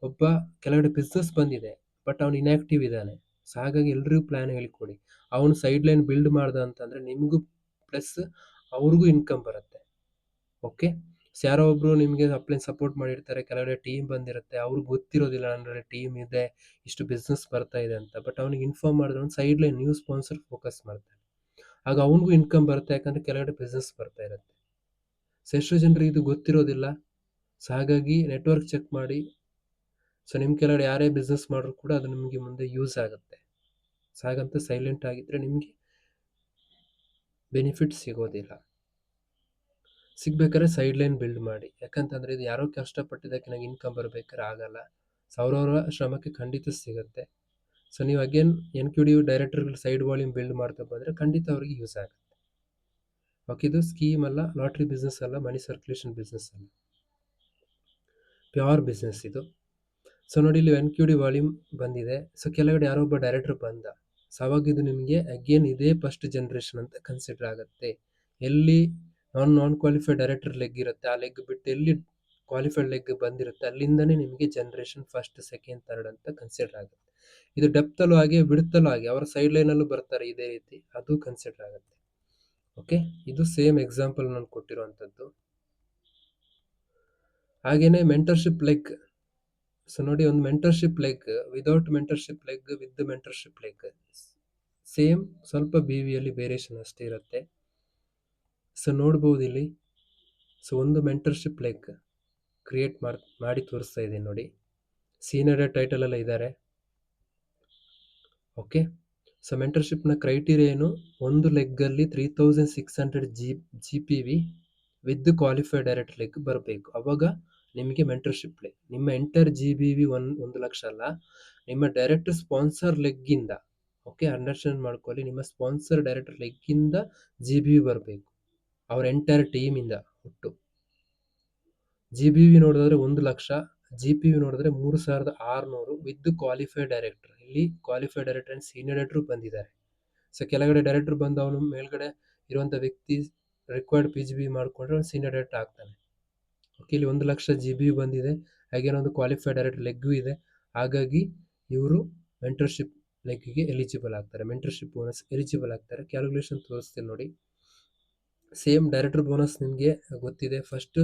ಒಬ್ಬ ಕೆಳಗಡೆ ಬಿಸ್ನೆಸ್ ಬಂದಿದೆ, ಬಟ್ ಅವನು ಇನ್ಆಕ್ಟಿವ್ ಇದ್ದಾನೆ. ಸೊ ಹಾಗಾಗಿ ಎಲ್ರಿಗೂ ಪ್ಲ್ಯಾನ್ ಹೇಳಿಕೊಡಿ. ಅವನು ಸೈಡ್ ಲೈನ್ ಬಿಲ್ಡ್ ಮಾಡ್ದ ಅಂತಂದರೆ ನಿಮಗೂ ಪ್ಲಸ್ ಅವ್ರಿಗೂ ಇನ್ಕಮ್ ಬರುತ್ತೆ. ಓಕೆ, ಸೊ ಯಾರೋ ಒಬ್ರು ನಿಮಗೆ ಅಪ್ಲೈನ್ ಸಪೋರ್ಟ್ ಮಾಡಿರ್ತಾರೆ, ಕೆಳಗಡೆ ಟೀಮ್ ಬಂದಿರುತ್ತೆ, ಅವ್ರಿಗೆ ಗೊತ್ತಿರೋದಿಲ್ಲ ಅಂದರೆ ಟೀಮ್ ಇದೆ, ಇಷ್ಟು ಬಿಸ್ನೆಸ್ ಬರ್ತಾ ಇದೆ ಅಂತ. ಬಟ್ ಅವನಿಗೆ ಇನ್ಫಾರ್ಮ್ ಮಾಡಿದ್ರೆ ಅವ್ನು side line new sponsor focus ಮಾಡ್ತಾನೆ. ಆಗ ಅವನಿಗೂ ಇನ್ಕಮ್ ಬರುತ್ತೆ, ಯಾಕಂದರೆ ಕೆಳಗಡೆ ಬಿಸ್ನೆಸ್ ಬರ್ತಾ ಇರುತ್ತೆ. ಸೊ ಎಷ್ಟೋ ಜನರಿಗೆ ಇದು ಗೊತ್ತಿರೋದಿಲ್ಲ. ಸೊ ಹಾಗಾಗಿ ನೆಟ್ವರ್ಕ್ ಚೆಕ್ ಮಾಡಿ. ಸೊ ನಿಮ್ಮ ಕೆಳಗಡೆ ಯಾರೇ ಬಿಸ್ನೆಸ್ ಮಾಡಿದ್ರು ಕೂಡ ಅದು ನಿಮಗೆ ಮುಂದೆ ಯೂಸ್ ಆಗುತ್ತೆ. ಸೊ ಹಾಗಂತ ಸೈಲೆಂಟ್ ಆಗಿದ್ದರೆ ನಿಮಗೆ ಬೆನಿಫಿಟ್ ಸಿಗೋದಿಲ್ಲ. ಸಿಗ್ಬೇಕಾದ್ರೆ ಸೈಡ್ ಲೈನ್ ಬಿಲ್ಡ್ ಮಾಡಿ, ಯಾಕಂತಂದರೆ ಇದು ಯಾರೋ ಕಷ್ಟಪಟ್ಟಿದ್ದಕ್ಕೆ ನನಗೆ ಇನ್ಕಮ್ ಬರಬೇಕಾದ್ರೆ ಆಗಲ್ಲ. ಸೊ ಅವರವರ ಶ್ರಮಕ್ಕೆ ಖಂಡಿತ ಸಿಗುತ್ತೆ. ಸೊ ನೀವು ಅಗೇನ್ NQD ಡೈರೆಕ್ಟರ್ಗಳು ಸೈಡ್ ವಾಲ್ಯೂಮ್ ಬಿಲ್ಡ್ ಮಾಡ್ತಾ ಬಂದರೆ ಖಂಡಿತ ಅವರಿಗೆ ಯೂಸ್ ಆಗುತ್ತೆ. ಓಕೆ, ಇದು ಸ್ಕೀಮ್ ಅಲ್ಲ, ಲಾಟ್ರಿ ಬಿಸ್ನೆಸ್ ಅಲ್ಲ, ಮನಿ ಸರ್ಕ್ಯುಲೇಷನ್ ಬಿಸ್ನೆಸ್ ಅಲ್ಲ, ಪ್ಯೂರ್ ಬಿಸ್ನೆಸ್ ಇದು. ಸೊ ನೋಡಿ, ಇಲ್ಲಿ NQD ವಾಲ್ಯೂಮ್ ಬಂದಿದೆ. ಸೊ ಕೆಳಗಡೆ ಯಾರೋ ಒಬ್ಬ ಡೈರೆಕ್ಟರ್ ಬಂದ. ಸೊ ಅವಾಗ ಇದು ನಿಮಗೆ ಅಗೇನ್ ಇದೇ ಫಸ್ಟ್ ಜನರೇಷನ್ ಅಂತ ಕನ್ಸಿಡರ್ ಆಗುತ್ತೆ. ಎಲ್ಲಿ ನಾನ್ ಕ್ವಾಲಿಫೈಡ್ ಡೈರೆಕ್ಟರ್ ಲೆಗ್ ಇರುತ್ತೆ, ಆ ಲೆಗ್ ಬಿಟ್ಟು ಎಲ್ಲಿ ಕ್ವಾಲಿಫೈಡ್ ಲೆಗ್ ಬಂದಿರುತ್ತೆ ಅಲ್ಲಿಂದನೇ ನಿಮಗೆ ಜನರೇಷನ್ ಫಸ್ಟ್, ಸೆಕೆಂಡ್, ಥರ್ಡ್ ಅಂತ ಕನ್ಸಿಡರ್ ಆಗುತ್ತೆ. ಇದು ಡೆಪ್ತಲ್ಲೂ ಹಾಗೆ, ಬಿಡ್ತಲ್ಲೂ ಹಾಗೆ, ಅವರ ಸೈಡ್ ಲೈನಲ್ಲೂ ಬರ್ತಾರೆ ಇದೇ ರೀತಿ, ಅದು ಕನ್ಸಿಡರ್ ಆಗುತ್ತೆ. ಓಕೆ, ಇದು ಸೇಮ್ ಎಕ್ಸಾಂಪಲ್ ನಾನು ಕೊಟ್ಟಿರುವಂಥದ್ದು. ಹಾಗೇನೆ ಮೆಂಟರ್ಶಿಪ್ ಲೆಗ್. ಸೊ ನೋಡಿ, ಒಂದು mentorship leg, without mentorship leg, with mentorship leg same, ಸ್ವಲ್ಪ BVಯಲ್ಲಿ ವೇರಿಯೇಷನ್ ಅಷ್ಟೇ ಇರುತ್ತೆ. ಸೊ ನೋಡ್ಬೋದು ಇಲ್ಲಿ. ಸೊ ಒಂದು ಮೆಂಟರ್ಶಿಪ್ ಲೆಗ್ ಕ್ರಿಯೇಟ್ ಮಾಡಿ ತೋರಿಸ್ತಾ ಇದ್ದೀನಿ ನೋಡಿ. ಸೀನಿಯರ್ ಟೈಟಲ್ ಎಲ್ಲ ಇದ್ದಾರೆ. ಓಕೆ, ಸೊ ಮೆಂಟರ್ಶಿಪ್ನ ಕ್ರೈಟೀರಿಯಾ ಏನು, ಒಂದು ಲೆಗ್ಗಲ್ಲಿ 3600 GPV with qualified direct leg ಬರಬೇಕು. ಅವಾಗ ನಿಮಗೆ ಮೆಂಟರ್ಶಿಪ್ ಲೆಗ್. ನಿಮ್ಮ ಎಂಟರ್ GBV 1 ಲಕ್ಷ ಅಲ್ಲ, ನಿಮ್ಮ ಡೈರೆಕ್ಟ್ ಸ್ಪಾನ್ಸರ್ ಲೆಗ್ಗಿಂದ. ಓಕೆ, ಅಂಡರ್ಸ್ಟ್ಯಾಂಡ್ ಮಾಡ್ಕೊಳ್ಳಿ, ನಿಮ್ಮ ಸ್ಪಾನ್ಸರ್ ಡೈರೆಕ್ಟರ್ ಲೆಗ್ಗಿಂದ GBV ಬರಬೇಕು, ಅವ್ರ ಎಂಟೈರ್ ಟೀಮಿಂದ ಒಟ್ಟು. GBV ನೋಡಿದ್ರೆ 1 ಲಕ್ಷ, GPV ನೋಡಿದ್ರೆ 3600 ವಿತ್ ಕ್ವಾಲಿಫೈಡ್ ಡೈರೆಕ್ಟರ್. ಇಲ್ಲಿ qualified director and senior director ಬಂದಿದ್ದಾರೆ. ಸೊ ಕೆಳಗಡೆ ಡೈರೆಕ್ಟರ್ ಬಂದು ಅವನು ಮೇಲ್ಗಡೆ ಇರುವಂಥ ವ್ಯಕ್ತಿ ರಿಕ್ವೈರ್ಡ್ PGB ಮಾಡಿಕೊಂಡ್ರೆ ಸೀನಿಯರ್ ಡೈರೆಕ್ಟರ್ ಆಗ್ತಾನೆ. ಓಕೆ, ಇಲ್ಲಿ 1 ಲಕ್ಷ GBV ಬಂದಿದೆ, ಹಾಗೇನೊಂದು ಕ್ವಾಲಿಫೈಡ್ ಡೈರೆಕ್ಟರ್ ಲೆಗ್ಗೂ ಇದೆ. ಹಾಗಾಗಿ ಇವರು ಮೆಂಟರ್ಶಿಪ್ ಲೆಗ್ಗಿಗೆ ಎಲಿಜಿಬಲ್ ಆಗ್ತಾರೆ, ಮೆಂಟರ್ಶಿಪ್ ಬೋನಸ್ ಎಲಿಜಿಬಲ್ ಆಗ್ತಾರೆ. ಕ್ಯಾಲ್ಕುಲೇಷನ್ ತೋರಿಸ್ತೀನಿ ನೋಡಿ. ಸೇಮ್ ಡೈರೆಕ್ಟರ್ ಬೋನಸ್ ನಿಮಗೆ ಗೊತ್ತಿದೆ. ಫಸ್ಟ್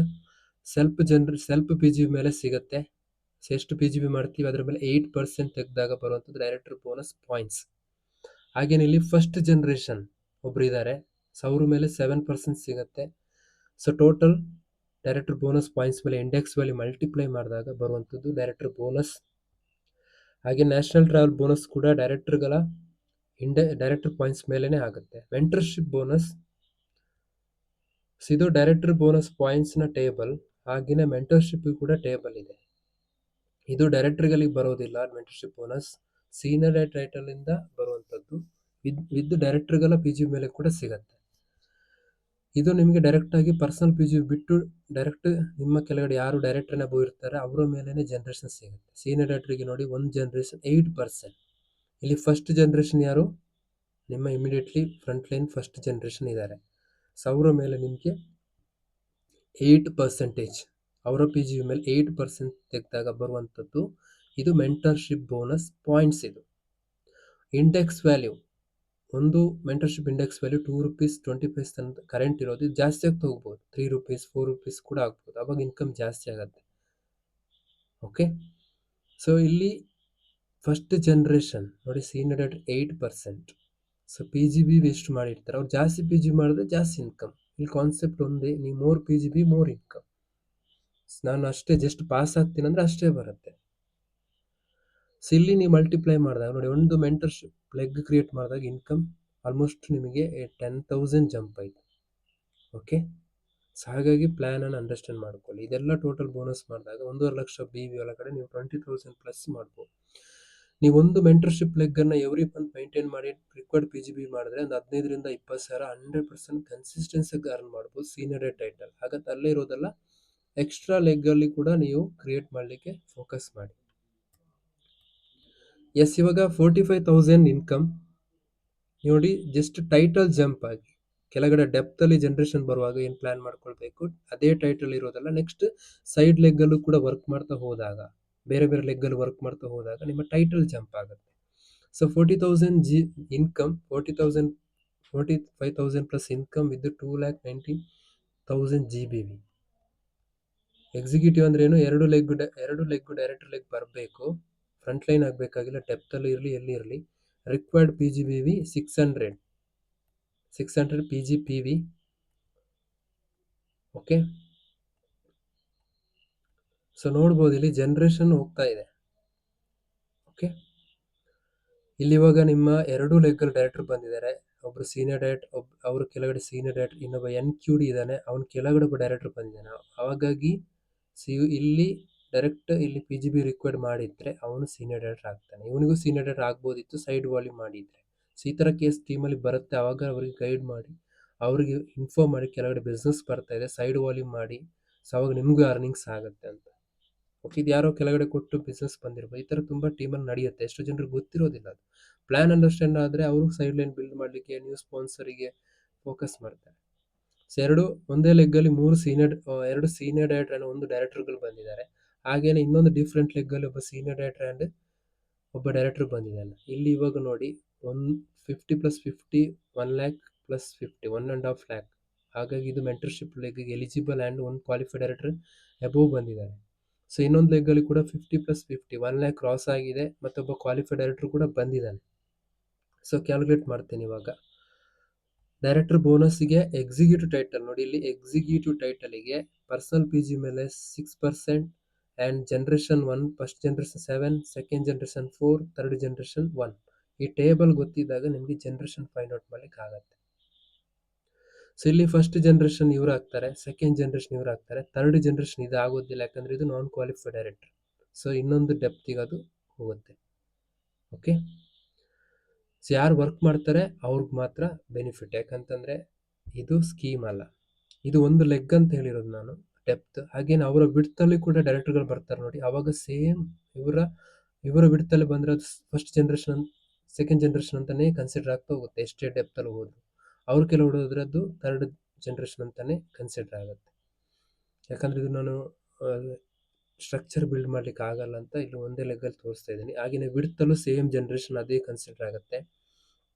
ಸೆಲ್ಫ್ PGB ಮೇಲೆ ಸಿಗುತ್ತೆ. ಸೊ ಎಷ್ಟು PGB ಮಾಡ್ತೀವಿ ಅದರ ಮೇಲೆ 8% ತೆಗೆದಾಗ ಬರುವಂಥದ್ದು ಡೈರೆಕ್ಟರ್ ಬೋನಸ್ ಪಾಯಿಂಟ್ಸ್. ಹಾಗೇನೆ ಇಲ್ಲಿ ಫಸ್ಟ್ ಜನರೇಷನ್ ಒಬ್ರು ಇದ್ದಾರೆ, ಸೊ ಅವ್ರ ಮೇಲೆ 7% ಸಿಗುತ್ತೆ. So total director bonus points ಮೇಲೆ ಇಂಡೆಕ್ಸ್ ವ್ಯಾಲ್ಯೂ ಮಲ್ಟಿಪ್ಲೈ ಮಾಡಿದಾಗ ಬರುವಂಥದ್ದು ಡೈರೆಕ್ಟರ್ ಬೋನಸ್. ಹಾಗೆ ನ್ಯಾಷನಲ್ ಟ್ರಾವೆಲ್ ಬೋನಸ್ ಕೂಡ ಡೈರೆಕ್ಟರ್ ಪಾಯಿಂಟ್ಸ್ ಮೇಲೇ ಆಗುತ್ತೆ. ಮೆಂಟರ್ಶಿಪ್ ಬೋನಸ್, ಇದು ಡೈರೆಕ್ಟರ್ ಬೋನಸ್ ಪಾಯಿಂಟ್ಸ್ನ ಟೇಬಲ್, ಹಾಗೆಯೇ ಮೆಂಟರ್ಶಿಪ್ ಕೂಡ ಟೇಬಲ್ ಇದೆ. ಇದು ಡೈರೆಕ್ಟರ್ಗಳಿಗೆ ಬರೋದಿಲ್ಲ ಮೆಂಟರ್ಶಿಪ್ ಬೋನಸ್, ಸೀನಿಯರ್ ಟೈಟಲ್ ಇಂದ ಬರುವಂಥದ್ದು. ವಿದ್ ಡೈರೆಕ್ಟರ್ಗಳ PGB ಮೇಲೆ ಕೂಡ ಸಿಗುತ್ತೆ. ಇದು ನಿಮಗೆ ಡೈರೆಕ್ಟ್ ಆಗಿ ಪರ್ಸನಲ್ PGB ಬಿಟ್ಟು ಡೈರೆಕ್ಟ್ ನಿಮ್ಮ ಕೆಳಗಡೆ ಯಾರು ಡೈರೆಕ್ಟರ್ನ ಇರ್ತಾರೆ ಅವರ ಮೇಲೇ ಜನರೇಷನ್ ಸಿಗುತ್ತೆ. ಸೀನಿಯರ್ ಡೈರೆಕ್ಟರ್ಗೆ ನೋಡಿ, ಒಂದು ಜನರೇಷನ್ 8%. ಇಲ್ಲಿ ಫಸ್ಟ್ ಜನರೇಷನ್ ಯಾರು, ನಿಮ್ಮ immediately front line first generation ಇದ್ದಾರೆ. ಸೊ ಅವರ ಮೇಲೆ ನಿಮಗೆ 8%, ಅವರ PGB ಮೇಲೆ 8% ತೆಗೆದಾಗ ಬರುವಂಥದ್ದು ಇದು ಮೆಂಟರ್ಶಿಪ್ ಬೋನಸ್ ಪಾಯಿಂಟ್ಸ್. ಇದು ಇಂಡೆಕ್ಸ್ ವ್ಯಾಲ್ಯೂ, ಒಂದು ಮೆಂಟರ್ಶಿಪ್ ಇಂಡೆಕ್ಸ್ ವ್ಯಾಲ್ಯೂ ₹2.20 ಅಂತ ಕರೆಂಟ್ ಇರೋದು, ಇದು ಜಾಸ್ತಿ ಆಗ್ತಾ ಹೋಗ್ಬೋದು, ₹3, ₹4 ಕೂಡ ಆಗ್ಬೋದು. ಅವಾಗ ಇನ್ಕಮ್ ಜಾಸ್ತಿ ಆಗುತ್ತೆ. ಓಕೆ, ಸೊ ಇಲ್ಲಿ ಫಸ್ಟ್ ಜನರೇಷನ್ ನೋಡಿ, senior 8%. So P G B ಎಷ್ಟು ಮಾಡಿರ್ತಾರೆ, ಅವ್ರು ಜಾಸ್ತಿ ಪಿ ಜಿ ಮಾಡಿದ್ರೆ ಜಾಸ್ತಿ ಇನ್ಕಮ್. ಇಲ್ಲಿ ಕಾನ್ಸೆಪ್ಟ್ ಒಂದೇ, ನೀವು more P G be more income. ನಾನು ಅಷ್ಟೇ ಜಸ್ಟ್ ಪಾಸ್ ಆಗ್ತೀನಿ ಅಂದರೆ ಅಷ್ಟೇ ಬರುತ್ತೆ. ಸೊ ಇಲ್ಲಿ ನೀವು ಮಲ್ಟಿಪ್ಲೈ ಮಾಡಿದಾಗ ನೋಡಿ, ಒಂದು ಮೆಂಟರ್ಶಿಪ್ ಲೆಗ್ ಕ್ರಿಯೇಟ್ ಮಾಡಿದಾಗ ಇನ್ಕಮ್ ಆಲ್ಮೋಸ್ಟ್ ನಿಮಗೆ 10,000 ಜಂಪ್ ಆಯಿತು. ಓಕೆ, ಸೊ ಹಾಗಾಗಿ ಪ್ಲ್ಯಾನನ್ನು ಅಂಡರ್ಸ್ಟ್ಯಾಂಡ್ ಮಾಡ್ಕೊಳ್ಳಿ. ಇದೆಲ್ಲ ಟೋಟಲ್ ಬೋನಸ್ ಮಾಡಿದಾಗ 1.5 ಲಕ್ಷ ಬಿ ವಿ ಒಳಗಡೆ ನೀವು 20,000 ಪ್ಲಸ್ ಮಾಡ್ಬೋದು. ನೀವು ಒಂದು ಮೆಂಟರ್ಶಿಪ್ ಲೆಗ್ಗನ್ನು ಎವ್ರಿ ಮಂತ್ ಮೈಂಟೈನ್ ಮಾಡಿ ರಿಕ್ವೈರ್ಡ್ ಪಿ ಜಿ ಬಿ ಮಾಡಿದ್ರೆ ಒಂದು 15,000 ರಿಂದ 20,000 100% ಕನ್ಸಿಸ್ಟೆನ್ಸಿಯಾಗಿ ಅರ್ನ್ ಮಾಡ್ಬೋದು ಸೀನಿಯರ್ ಟೈಟಲ್. ಹಾಗಂತ ಅಲ್ಲೇ ಇರೋದಲ್ಲ, ಎಕ್ಸ್ಟ್ರಾ ಲೆಗ್ಗಲ್ಲಿ ಕೂಡ ನೀವು ಕ್ರಿಯೇಟ್ ಮಾಡಲಿಕ್ಕೆ ಫೋಕಸ್ ಮಾಡಿ. ಎಸ್, ಇವಾಗ 45,000 ಇನ್ಕಮ್ ನೋಡಿ. ಜಸ್ಟ್ ಟೈಟಲ್ ಜಂಪ್ ಆಗಿ ಕೆಳಗಡೆ ಡೆಪ್ತಲ್ಲಿ ಜನರೇಷನ್ ಬರುವಾಗ ಏನು ಪ್ಲಾನ್ ಮಾಡ್ಕೊಳ್ಬೇಕು, ಅದೇ ಟೈಟಲ್ ಇರೋದಲ್ಲ, ನೆಕ್ಸ್ಟ್ ಸೈಡ್ ಲೆಗ್ಗಲ್ಲೂ ಕೂಡ ವರ್ಕ್ ಮಾಡ್ತಾ ಹೋದಾಗ, ಬೇರೆ ಬೇರೆ ಲೆಗ್ಗಲ್ಲಿ ವರ್ಕ್ ಮಾಡ್ತಾ ಹೋದಾಗ ನಿಮ್ಮ ಟೈಟಲ್ ಜಂಪ್ ಆಗುತ್ತೆ. So 40,000 income, 45,000 plus income with 2,90,000 GBV. Executive ಅಂದ್ರೆ ಏನು, ಎರಡು ಲೆಗ್ ಡೈರೆಕ್ಟರ್ ಲೆಗ್ ಬರಬೇಕು, ಫ್ರಂಟ್ ಲೈನ್ ಆಗಬೇಕಾಗಿಲ್ಲ, ಡೆಪ್ತಲ್ಲಿ ಇರಲಿ ಎಲ್ಲಿ ಇರಲಿ. Required P G B V 600 P G P V. Okay, so ನೋಡ್ಬೋದು ಇಲ್ಲಿ ಜನರೇಷನ್ ಹೋಗ್ತಾ ಇದೆ. ಓಕೆ, ಇಲ್ಲಿ ಇವಾಗ ನಿಮ್ಮ ಎರಡು ಲೆಗ್ ಡೈರೆಕ್ಟರ್ ಬಂದಿದ್ದಾರೆ. ಒಬ್ರು ಸೀನಿಯರ್ ಡೈರೆಕ್ಟ್, ಅವ್ರ ಕೆಳಗಡೆ ಸೀನಿಯರ್ ಡೈರೆಕ್ಟರ್, ಇನ್ನೊಬ್ಬ NQD ಇದ್ದಾನೆ, ಅವನ ಕೆಳಗಡೆ ಒಬ್ಬ ಡೈರೆಕ್ಟರ್ ಬಂದಿದ್ದಾನೆ. ಹಾಗಾಗಿ ಇಲ್ಲಿ ಡೈರೆಕ್ಟ್ ಇಲ್ಲಿ ಪಿ ಜಿ ಬಿ ರಿಕ್ವೈರ್ಡ್ ಮಾಡಿದ್ರೆ ಅವನು ಸೀನಿಯರ್ ಡೈರೆಕ್ಟರ್ ಆಗ್ತಾನೆ. ಇವನಿಗೂ ಸೀನಿಯರ್ ಡೈರೆಕ್ಟರ್ ಆಗ್ಬೋದಿತ್ತು ಸೈಡ್ ವಾಲ್ಯೂಮ್ ಮಾಡಿದ್ರೆ. ಸೊ ಈ ಥರ ಕೇಸ್ ಟೀಮಲ್ಲಿ ಬರುತ್ತೆ. ಆವಾಗ ಅವ್ರಿಗೆ ಗೈಡ್ ಮಾಡಿ, ಅವ್ರಿಗೆ ಇನ್ಫಾರ್ಮ್ ಮಾಡಿ ಕೆಳಗಡೆ ಬಿಸ್ನೆಸ್ ಬರ್ತಾ ಇದೆ, ಸೈಡ್ ವಾಲ್ಯೂಮ್ ಮಾಡಿ. ಸೊ ಅವಾಗ ನಿಮಗೂ ಅರ್ನಿಂಗ್ಸ್ ಆಗುತ್ತೆ ಅಂತ. ಓಕೆ, ಇದು ಯಾರೋ ಕೆಳಗಡೆ ಕೊಟ್ಟು ಬಿಸ್ನೆಸ್ ಬಂದಿರ್ಬೋದು. ಈ ಥರ ತುಂಬ ಟೀಮಲ್ಲಿ ನಡೆಯುತ್ತೆ, ಎಷ್ಟು ಜನರಿಗೆ ಗೊತ್ತಿರೋದಿಲ್ಲ ಅದು. ಪ್ಲಾನ್ ಅಂಡರ್ಸ್ಟ್ಯಾಂಡ್ ಆದರೆ ಅವರು ಸೈಡ್ ಲೈನ್ ಬಿಲ್ಡ್ ಮಾಡಲಿಕ್ಕೆ, ನ್ಯೂ ಸ್ಪಾನ್ಸರಿಗೆ ಫೋಕಸ್ ಮಾಡ್ತಾರೆ. ಸೊ ಒಂದೇ ಲೆಗ್ಗಲ್ಲಿ ಎರಡು ಸೀನಿಯರ್ ಡೈರೆಕ್ಟರ್ ಆ್ಯಂಡ್ ಒಂದು ಡೈರೆಕ್ಟರ್ಗಳು ಬಂದಿದ್ದಾರೆ. ಹಾಗೇನೆ ಇನ್ನೊಂದು ಡಿಫ್ರೆಂಟ್ ಲೆಗ್ಗಲ್ಲಿ ಒಬ್ಬ ಸೀನಿಯರ್ ಡೈರೆಕ್ಟರ್ ಆ್ಯಂಡ್ ಒಬ್ಬ ಡೈರೆಕ್ಟರ್ ಬಂದಿದ್ದಾನೆ. ಇಲ್ಲಿ ಇವಾಗ ನೋಡಿ, 50 + 50 1 lakh + 50 1.5 lakh. ಹಾಗಾಗಿ ಇದು ಮೆಂಟರ್ಶಿಪ್ ಲೆಗ್ಗೆ ಎಲಿಜಿಬಲ್ ಆ್ಯಂಡ್ ಒಂದು ಕ್ವಾಲಿಫೈಡ್ ಡೈರೆಕ್ಟರ್ ಅಬೋವ್ ಬಂದಿದ್ದಾರೆ. ಸೊ ಇನ್ನೊಂದು ಲೆಗ್ಗಲ್ಲಿ ಕೂಡ 50 + 50 1 lakh ಕ್ರಾಸ್ ಆಗಿದೆ, ಮತ್ತೊಬ್ಬ ಕ್ವಾಲಿಫೈಡ್ ಡೈರೆಕ್ಟರ್ ಕೂಡ ಬಂದಿದ್ದಾನೆ. ಸೊ ಕ್ಯಾಲ್ಕುಲೇಟ್ ಮಾಡ್ತೇನೆ ಇವಾಗ. ಡೈರೆಕ್ಟರ್ ಬೋನಸ್ಗೆ ಎಕ್ಸಿಕ್ಯೂಟಿವ್ ಟೈಟಲ್ ನೋಡಿ, ಇಲ್ಲಿ ಎಕ್ಸಿಕ್ಯೂಟಿವ್ ಟೈಟಲಿಗೆ ಪರ್ಸನಲ್ ಪಿ ಜಿ ಮೇಲೆ 6% and generation 1, first generation 7, second generation 4, third generation 1. ಈ ಟೇಬಲ್ ಗೊತ್ತಿದ್ದಾಗ ನಿಮಗೆ ಜನರೇಷನ್ ಫೈಂಡ್ ಔಟ್ ಮಾಡ್ಲಿಕ್ಕೆ ಆಗುತ್ತೆ. ಸೊ ಇಲ್ಲಿ ಫಸ್ಟ್ ಜನರೇಷನ್ ಇವರು ಆಗ್ತಾರೆ, ಸೆಕೆಂಡ್ ಜನರೇಷನ್ ಇವರು ಆಗ್ತಾರೆ, ಥರ್ಡ್ ಜನರೇಷನ್ ಇದು ಆಗೋದಿಲ್ಲ, ಯಾಕಂದರೆ ಇದು ನಾನ್ ಕ್ವಾಲಿಫೈಡ್ ಡೈರೆಕ್ಟರ್. ಸೊ ಇನ್ನೊಂದು ಡೆಪ್ತಿಗೆ ಅದು ಹೋಗುತ್ತೆ. ಓಕೆ, ಸೊ ಯಾರು ವರ್ಕ್ ಮಾಡ್ತಾರೆ ಅವ್ರಿಗೆ ಮಾತ್ರ ಬೆನಿಫಿಟ್, ಯಾಕಂತಂದರೆ ಇದು ಸ್ಕೀಮ್ ಅಲ್ಲ, ಇದು ಒಂದು ಲೆಗ್ ಅಂತ ಹೇಳಿರೋದು ನಾನು, ಡೆಪ್ತ್. ಹಾಗೇನು ಅವರ ವಿಡ್ತಲ್ಲಿ ಕೂಡ ಡೈರೆಕ್ಟರ್ಗಳು ಬರ್ತಾರೆ ನೋಡಿ, ಆವಾಗ ಸೇಮ್ ಇವರ ವಿಡ್ತಲ್ಲಿ ಬಂದರೆ ಅದು ಫಸ್ಟ್ ಜನರೇಷನ್ ಸೆಕೆಂಡ್ ಜನರೇಷನ್ ಅಂತಲೇ ಕನ್ಸಿಡರ್ ಆಗ್ತಾ ಹೋಗುತ್ತೆ, ಎಷ್ಟೇ ಡೆಪ್ತಲ್ಲಿ ಹೋದ್ರು. ಅವ್ರ ಕೆಲವು ಹೋದ್ರೆ ಅದು ಥರ್ಡ್ ಜನರೇಷನ್ ಅಂತಲೇ ಕನ್ಸಿಡರ್ ಆಗುತ್ತೆ. ಯಾಕಂದರೆ ಇದು ನಾನು ಸ್ಟ್ರಕ್ಚರ್ ಬಿಲ್ಡ್ ಮಾಡ್ಲಿಕ್ಕೆ ಆಗಲ್ಲ ಅಂತ ಇಲ್ಲಿ ಒಂದೇ ಲೆಗ್ಗಲ್ಲಿ ತೋರಿಸ್ತಾ ಇದ್ದೀನಿ. ಹಾಗೆಯೇ ವಿಡ್ತಲ್ಲೂ ಸೇಮ್ ಜನರೇಷನ್ ಅದೇ ಕನ್ಸಿಡರ್ ಆಗುತ್ತೆ.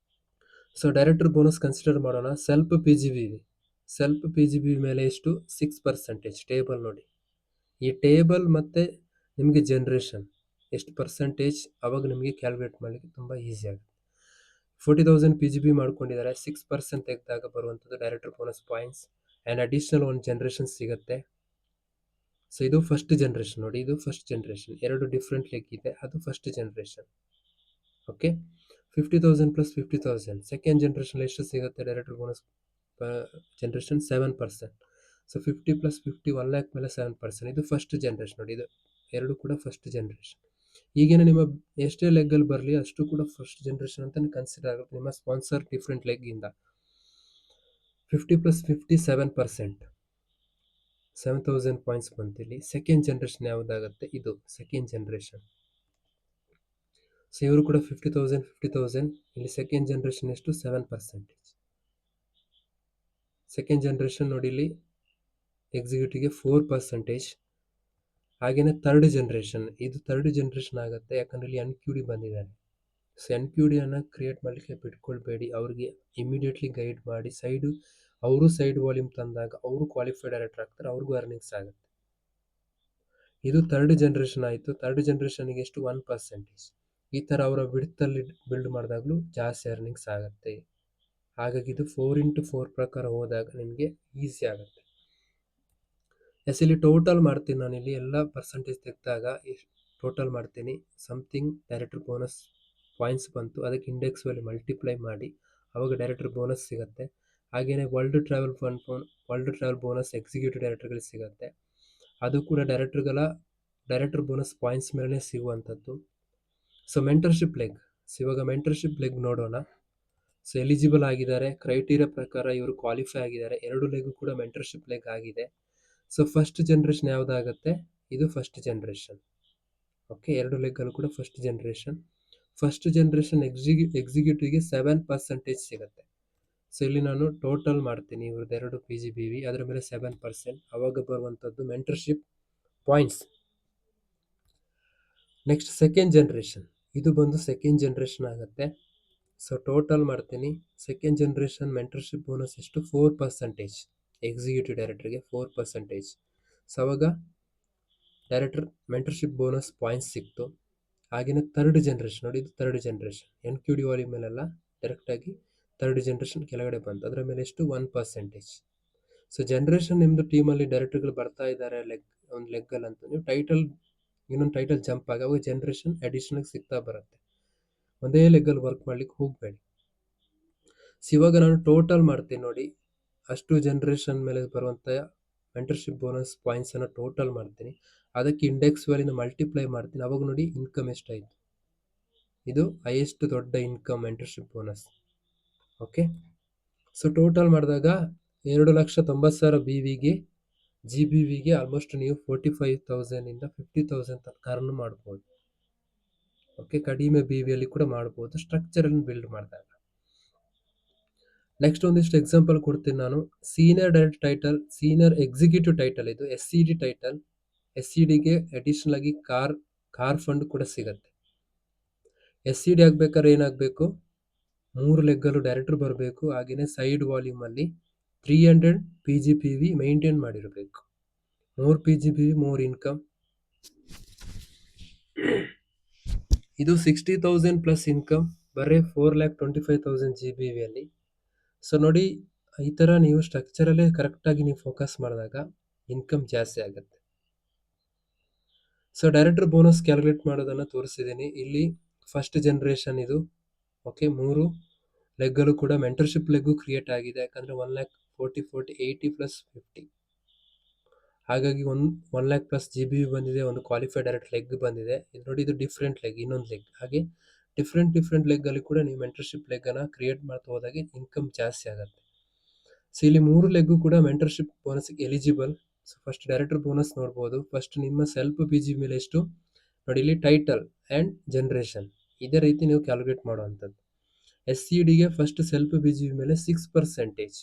ಸೊ ಡೈರೆಕ್ಟರ್ ಬೋನಸ್ ಕನ್ಸಿಡರ್ ಮಾಡೋಣ. ಸೆಲ್ಫ್ ಪಿ ಜಿ ಬಿ ಮೇಲೆ ಎಷ್ಟು, 6% ಟೇಬಲ್ ನೋಡಿ. ಈ ಟೇಬಲ್ ಮತ್ತು ನಿಮಗೆ ಜನರೇಷನ್ ಎಷ್ಟು ಪರ್ಸೆಂಟೇಜ್, ಅವಾಗ ನಿಮಗೆ ಕ್ಯಾಲ್ಕುಲೇಟ್ ಮಾಡಲಿಕ್ಕೆ ತುಂಬ ಈಸಿ ಆಗುತ್ತೆ. 40,000 ಪಿ ಜಿ ಬಿ ಮಾಡ್ಕೊಂಡಿದ್ದಾರೆ, 6% ತೆಗೆದಾಗ ಬರುವಂಥದ್ದು director bonus points and additional ಒಂದು ಜನರೇಷನ್ ಸಿಗುತ್ತೆ. ಸೊ ಇದು ಫಸ್ಟ್ ಜನರೇಷನ್ ನೋಡಿ, ಇದು ಫಸ್ಟ್ ಜನರೇಷನ್, ಎರಡು ಡಿಫ್ರೆಂಟ್ ಲೆಗ್ ಇದೆ, ಅದು first generation. Okay, 50,000 + 50,000 second generation ಎಷ್ಟು ಸಿಗುತ್ತೆ director bonus generation 7%. So 50 + 50 1 lakh ಮೇಲೆ 7%, ಇದು ಫಸ್ಟ್ ಜನರೇಷನ್ ನೋಡಿ. ಇದು ಎರಡು ಕೂಡ ಫಸ್ಟ್ ಜನರೇಷನ್. ಈಗೇನು ನಿಮ್ಮ ಎಷ್ಟೇ ಲೆಗ್ಗಲ್ಲಿ ಬರಲಿ ಅಷ್ಟು ಕೂಡ ಫಸ್ಟ್ ಜನರೇಷನ್ ಅಂತಲೇ ಕನ್ಸಿಡರ್ ಆಗುತ್ತೆ ನಿಮ್ಮ ಸ್ಪಾನ್ಸರ್ ಡಿಫ್ರೆಂಟ್ ಲೆಗ್ಗಿಂದ. 50 + 50 7%, 7,000 ಪಾಯಿಂಟ್ಸ್ ಬಂತು. ಇಲ್ಲಿ ಸೆಕೆಂಡ್ ಜನರೇಷನ್ ಯಾವುದಾಗುತ್ತೆ, ಇದು ಸೆಕೆಂಡ್ ಜನರೇಷನ್. ಸೊ ಇವರು ಕೂಡ 50,000 ಇಲ್ಲಿ ಸೆಕೆಂಡ್ ಜನರೇಷನ್ ಎಷ್ಟು, 7%. ಸೆಕೆಂಡ್ ಜನರೇಷನ್ ನೋಡಿ, ಇಲ್ಲಿ ಎಕ್ಸಿಕ್ಯೂಟಿವ್ಗೆ 4%. ಹಾಗೆಯೇ ಥರ್ಡ್ ಜನರೇಷನ್, ಇದು ಥರ್ಡ್ ಜನರೇಷನ್ ಆಗುತ್ತೆ, ಯಾಕಂದರೆ ಇಲ್ಲಿ NQD ಬಂದಿದ್ದಾರೆ. ಸೊ NQDಯನ್ನು ಕ್ರಿಯೇಟ್ ಮಾಡಲಿಕ್ಕೆ ಬಿಟ್ಕೊಳ್ಬೇಡಿ, ಅವ್ರಿಗೆ ಇಮಿಡಿಯೇಟ್ಲಿ ಗೈಡ್ ಮಾಡಿ, ಅವರು ಸೈಡ್ ವಾಲ್ಯೂಮ್ ತಂದಾಗ ಅವರು ಕ್ವಾಲಿಫೈಡ್ ಡೈರೆಕ್ಟರ್ ಆಗ್ತಾರೆ, ಅವ್ರಿಗೂ ಅರ್ನಿಂಗ್ಸ್ ಆಗುತ್ತೆ. ಇದು ಥರ್ಡ್ ಜನರೇಷನ್ ಆಯಿತು. ಥರ್ಡ್ ಜನರೇಷನ್ಗೆ ಎಷ್ಟು, 1%. ಈ ಥರ ಅವರ ವಿಡ್ತಲ್ಲಿ ಬಿಲ್ಡ್ ಮಾಡಿದಾಗಲೂ ಜಾಸ್ತಿ ಅರ್ನಿಂಗ್ಸ್ ಆಗುತ್ತೆ. ಹಾಗಾಗಿ ಇದು 4x4 ಪ್ರಕಾರ ಹೋದಾಗ ನಿಮಗೆ ಈಸಿ ಆಗುತ್ತೆ. ಎಸ್ ಇಲ್ಲಿ ಟೋಟಲ್ ಮಾಡ್ತೀನಿ, ನಾನು ಇಲ್ಲಿ ಎಲ್ಲ ಪರ್ಸೆಂಟೇಜ್ ತೆಗೆದಾಗ ಟೋಟಲ್ ಮಾಡ್ತೀನಿ. ಸಮಥಿಂಗ್ ಡೈರೆಕ್ಟರ್ ಬೋನಸ್ ಪಾಯಿಂಟ್ಸ್ ಬಂತು, ಅದಕ್ಕೆ ಇಂಡೆಕ್ಸ್ ವ್ಯಾಲ್ಯೂ ಮಲ್ಟಿಪ್ಲೈ ಮಾಡಿ ಅವಾಗ ಡೈರೆಕ್ಟರ್ ಬೋನಸ್ ಸಿಗುತ್ತೆ. ಹಾಗೆಯೇ ವರ್ಲ್ಡ್ ಟ್ರಾವೆಲ್ ಬೋನಸ್ ಎಕ್ಸಿಕ್ಯೂಟಿವ್ ಡೈರೆಕ್ಟರ್ಗಳಿಗೆ ಸಿಗುತ್ತೆ. ಅದು ಕೂಡ ಡೈರೆಕ್ಟರ್ ಬೋನಸ್ ಪಾಯಿಂಟ್ಸ್ ಮೇಲೆ ಸಿಗುವಂಥದ್ದು. ಸೊ ಮೆಂಟರ್ಶಿಪ್ ಲೆಗ್, ಇವಾಗ ಮೆಂಟರ್ಶಿಪ್ ಲೆಗ್ ನೋಡೋಣ. ಸೊ ಎಲಿಜಿಬಲ್ ಆಗಿದ್ದಾರೆ, ಕ್ರೈಟೀರಿಯಾ ಪ್ರಕಾರ ಇವರು ಕ್ವಾಲಿಫೈ ಆಗಿದ್ದಾರೆ. 2 ಲೆಗ್ ಕೂಡ ಮೆಂಟರ್ಶಿಪ್ ಲೆಗ್ ಆಗಿದೆ. ಸೊ ಫಸ್ಟ್ ಜನರೇಷನ್ ಯಾವುದಾಗುತ್ತೆ, ಇದು ಫಸ್ಟ್ ಜನರೇಷನ್. ಓಕೆ, 2 ಲೆಗ್ಗಲ್ಲೂ ಕೂಡ ಫಸ್ಟ್ ಜನರೇಷನ್ ಎಕ್ಸಿಕ್ಯೂಟಿವ್ಗೆ 7% ಸಿಗುತ್ತೆ. ಸೊ ಇಲ್ಲಿ ನಾನು ಟೋಟಲ್ ಮಾಡ್ತೀನಿ ಇವ್ರದ್ದು 2 PGBV, ಅದರ ಮೇಲೆ 7%, ಅವಾಗ ಬರುವಂಥದ್ದು mentorship points. Next second generation, ಇದು ಬಂದು ಸೆಕೆಂಡ್ ಜನರೇಷನ್ ಆಗುತ್ತೆ. ಸೊ ಟೋಟಲ್ ಮಾಡ್ತೀನಿ, ಸೆಕೆಂಡ್ ಜನರೇಷನ್ ಮೆಂಟರ್ಶಿಪ್ ಬೋನಸ್ ಎಷ್ಟು, 4%. ಎಕ್ಸಿಕ್ಯೂಟಿವ್ ಡೈರೆಕ್ಟರ್ಗೆ 4%. ಸೊ ಅವಾಗ ಡೈರೆಕ್ಟರ್ ಮೆಂಟರ್ಶಿಪ್ ಬೋನಸ್ ಪಾಯಿಂಟ್ಸ್ ಸಿಕ್ತು. ಹಾಗೆಯೇ ಥರ್ಡ್ ಜನರೇಷನ್ ನೋಡಿ, ಇದು ಥರ್ಡ್ ಜನರೇಷನ್ NQD ವಾಲ್ಯೂ ಮೇಲೆಲ್ಲ ಡೈರೆಕ್ಟಾಗಿ ಥರ್ಡ್ ಜನರೇಷನ್ ಕೆಳಗಡೆ ಬಂತು, ಅದರ ಮೇಲೆ ಎಷ್ಟು, 1%. ಸೊ ಜನರೇಷನ್ ನಿಮ್ಮದು ಟೀಮಲ್ಲಿ ಡೈರೆಕ್ಟರ್ಗಳು ಬರ್ತಾ ಇದ್ದಾರೆ ಒಂದು ಲೆಗ್ಗಲ್ಲಿ ಅಂತ ನೀವು ಇನ್ನೊಂದು ಟೈಟಲ್ ಜಂಪ್ ಆಗಿ ಅವಾಗ ಜನರೇಷನ್ ಅಡಿಷನಲ್ ಸಿಗ್ತಾ ಬರುತ್ತೆ. ಒಂದೇ ಲೆಗ್ಗಲ್ಲಿ ವರ್ಕ್ ಮಾಡ್ಲಿಕ್ಕೆ ಹೋಗಬೇಡಿ. ಸೊ ಇವಾಗ ನಾನು ಟೋಟಲ್ ಮಾಡ್ತೀನಿ ನೋಡಿ, ಅಷ್ಟು ಜನರೇಷನ್ ಮೇಲೆ ಬರುವಂಥ ಮೆಂಟರ್ಶಿಪ್ ಬೋನಸ್ ಪಾಯಿಂಟ್ಸ್ ಅನ್ನು ಟೋಟಲ್ ಮಾಡ್ತೀನಿ, ಅದಕ್ಕೆ ಇಂಡೆಕ್ಸ್ ವ್ಯಾಲ್ಯೂನ ಮಲ್ಟಿಪ್ಲೈ ಮಾಡ್ತೀನಿ. ಅವಾಗ ನೋಡಿ ಇನ್ಕಮ್ ಎಷ್ಟಾಯಿತು, ಇದು ಹೈಯೆಸ್ಟ್ ದೊಡ್ಡ income mentorship bonus. Okay, so total ಮಾಡಿದಾಗ 2,90,000 GBVಗೆ ಆಲ್ಮೋಸ್ಟ್ ನೀವು 45,000 ಇಂದ 50,000 ತನಕ ಅರ್ನ್ ಮಾಡ್ಬೋದು. ಓಕೆ, ಕಡಿಮೆ BVಯಲ್ಲಿ ಕೂಡ ಮಾಡ್ಬೋದು ಸ್ಟ್ರಕ್ಚರನ್ನು ಬಿಲ್ಡ್ ಮಾಡಿದಾಗ. ನೆಕ್ಸ್ಟ್ ಒಂದಿಷ್ಟು ಎಕ್ಸಾಂಪಲ್ ಕೊಡ್ತೀನಿ ನಾನು. Senior director title, senior executive title, ಇದು SCD ಟೈಟಲ್. SCDಗೆ ಅಡಿಷನಲ್ ಆಗಿ ಕಾರ್ ಫಂಡ್ ಕೂಡ ಸಿಗುತ್ತೆ. SCD ಆಗ್ಬೇಕಾದ್ರೆ ಏನಾಗಬೇಕು, 3 ಲೆಗ್ಗಲ್ಲೂ ಡೈರೆಕ್ಟರ್ ಬರಬೇಕು. ಹಾಗೆಯೇ ಸೈಡ್ ವಾಲ್ಯೂಮ್ ಅಲ್ಲಿ 300 PGPV ಮೇಂಟೈನ್ ಮಾಡಿರಬೇಕು. 3 PGPV 3 ಇನ್ಕಮ್. ಇದು 60,000 ಪ್ಲಸ್ ಇನ್ಕಮ್, ಬರೀ 4,25,000 GBVಯಲ್ಲಿ. ಸೊ ನೋಡಿ, ಈ ಥರ ನೀವು ಸ್ಟ್ರಕ್ಚರಲ್ಲೇ ಕರೆಕ್ಟಾಗಿ ನೀವು ಫೋಕಸ್ ಮಾಡಿದಾಗ ಇನ್ಕಮ್ ಜಾಸ್ತಿ ಆಗುತ್ತೆ. ಸೊ ಡೈರೆಕ್ಟರ್ ಬೋನಸ್ ಕ್ಯಾಲ್ಕುಲೇಟ್ ಮಾಡೋದನ್ನು ತೋರಿಸಿದ್ದೀನಿ ಇಲ್ಲಿ. ಫಸ್ಟ್ ಜನರೇಷನ್ ಇದು. ಓಕೆ, 3 ಲೆಗ್ಗಲ್ಲೂ ಕೂಡ ಮೆಂಟರ್ಶಿಪ್ ಲೆಗ್ಗು ಕ್ರಿಯೇಟ್ ಆಗಿದೆ, ಯಾಕಂದರೆ 1,40,40, 80 ಪ್ಲಸ್ 50, ಹಾಗಾಗಿ 1 lakh ಪ್ಲಸ್ GBV ಬಂದಿದೆ. ಒಂದು ಕ್ವಾಲಿಫೈಡ್ ಡೈರೆಕ್ಟ್ ಲೆಗ್ ಬಂದಿದೆ. ಇದು ನೋಡಿ, ಇದು ಡಿಫ್ರೆಂಟ್ ಲೆಗ್, ಇನ್ನೊಂದು ಲೆಗ್. ಹಾಗೆ ಡಿಫ್ರೆಂಟ್ ಲೆಗ್ಗಲ್ಲಿ ಕೂಡ ನೀವು ಮೆಂಟರ್ಶಿಪ್ ಲೆಗ್ಗನ್ನು ಕ್ರಿಯೇಟ್ ಮಾಡ್ತಾ ಹೋದಾಗೆ ಇನ್ಕಮ್ ಜಾಸ್ತಿ ಆಗುತ್ತೆ. ಸೊ ಇಲ್ಲಿ 3 ಲೆಗ್ಗು ಕೂಡ ಮೆಂಟರ್ಶಿಪ್ ಬೋನಸ್ಗೆ eligible. So first director bonus ನೋಡ್ಬೋದು. ಫಸ್ಟ್ ನಿಮ್ಮ ಸೆಲ್ಫ್ PG ಮೇಲೆ ಎಷ್ಟು ನೋಡಿ, ಇಲ್ಲಿ ಟೈಟಲ್ ಆ್ಯಂಡ್ ಜನರೇಷನ್ ಇದೇ ರೀತಿ ನೀವು ಕ್ಯಾಲ್ಕುಲೇಟ್ ಮಾಡುವಂಥದ್ದು. SCDಗೆ ಫಸ್ಟ್ ಸೆಲ್ಫ್ PGV ಮೇಲೆ 6%.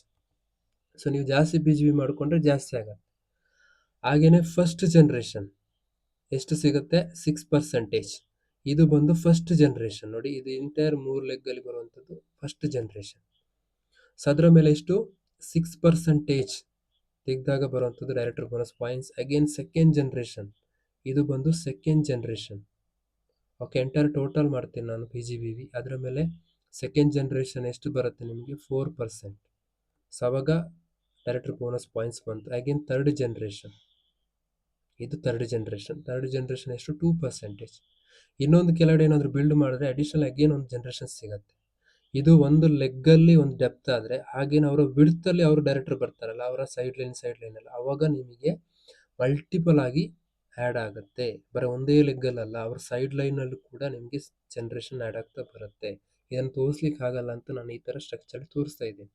ಸೊ ನೀವು ಜಾಸ್ತಿ PGV ಮಾಡಿಕೊಂಡ್ರೆ ಜಾಸ್ತಿ ಆಗುತ್ತೆ. ಹಾಗೆಯೇ ಫಸ್ಟ್ ಜನರೇಷನ್ ಎಷ್ಟು ಸಿಗುತ್ತೆ, 6%. ಇದು ಬಂದು ಫಸ್ಟ್ ಜನರೇಷನ್ ನೋಡಿ, ಇದು ಇಂಟೈರ್ 3 ಲೆಗ್ಗಲ್ಲಿ ಬರುವಂಥದ್ದು ಫಸ್ಟ್ ಜನರೇಷನ್. ಸೊ ಅದರ ಮೇಲೆ ಎಷ್ಟು, 6% ತೆಗೆದಾಗ ಬರುವಂಥದ್ದು director bonus points. Again second generation, ಇದು ಬಂದು second generation. Okay, entire total ಮಾಡ್ತೀನಿ ನಾನು PGBV, ಅದರ ಮೇಲೆ ಸೆಕೆಂಡ್ ಜನರೇಷನ್ ಎಷ್ಟು ಬರುತ್ತೆ ನಿಮಗೆ, 4%. ಸೊ ಅವಾಗ ಡೈರೆಕ್ಟರ್ ಬೋನಸ್ ಪಾಯಿಂಟ್ಸ್ ಬಂತು. ಅಗೇನ್ ಥರ್ಡ್ ಜನರೇಷನ್, ಇದು ಥರ್ಡ್ ಜನರೇಷನ್ ಎಷ್ಟು, 2%. ಇನ್ನೊಂದು ಕೆಳಗಡೆ ಏನಾದರೂ ಬಿಲ್ಡ್ ಮಾಡಿದ್ರೆ ಅಡಿಷನಲ್ ಅಗೇನ್ ಒಂದು ಜನರೇಷನ್ ಸಿಗುತ್ತೆ. ಇದು ಒಂದು ಲೆಗ್ಗಲ್ಲಿ ಒಂದು ಡೆಪ್ತ್ ಆದರೆ, ಹಾಗೇನು ಅವರ ವಿಡ್ತಲ್ಲಿ ಅವರು ಡೈರೆಕ್ಟರ್ ಬರ್ತಾರಲ್ಲ, ಅವರ ಸೈಡ್ ಲೈನಲ್ಲಿ ಅವಾಗ ನಿಮಗೆ ಮಲ್ಟಿಪಲ್ ಆಗಿ ಆ್ಯಡ್ ಆಗುತ್ತೆ. ಬರೀ ಒಂದೇ ಲೆಗ್ಗಲ್ಲ, ಅವ್ರ ಸೈಡ್ ಲೈನಲ್ಲೂ ಕೂಡ ನಿಮಗೆ ಜನರೇಷನ್ ಆ್ಯಡ್ ಆಗ್ತಾ ಬರುತ್ತೆ. ಇದನ್ನು ತೋರಿಸ್ಲಿಕ್ಕೆ ಆಗಲ್ಲ ಅಂತ ನಾನು ಈ ಥರ ಸ್ಟ್ರಕ್ಚರ್ ತೋರಿಸ್ತಾ ಇದ್ದೀನಿ.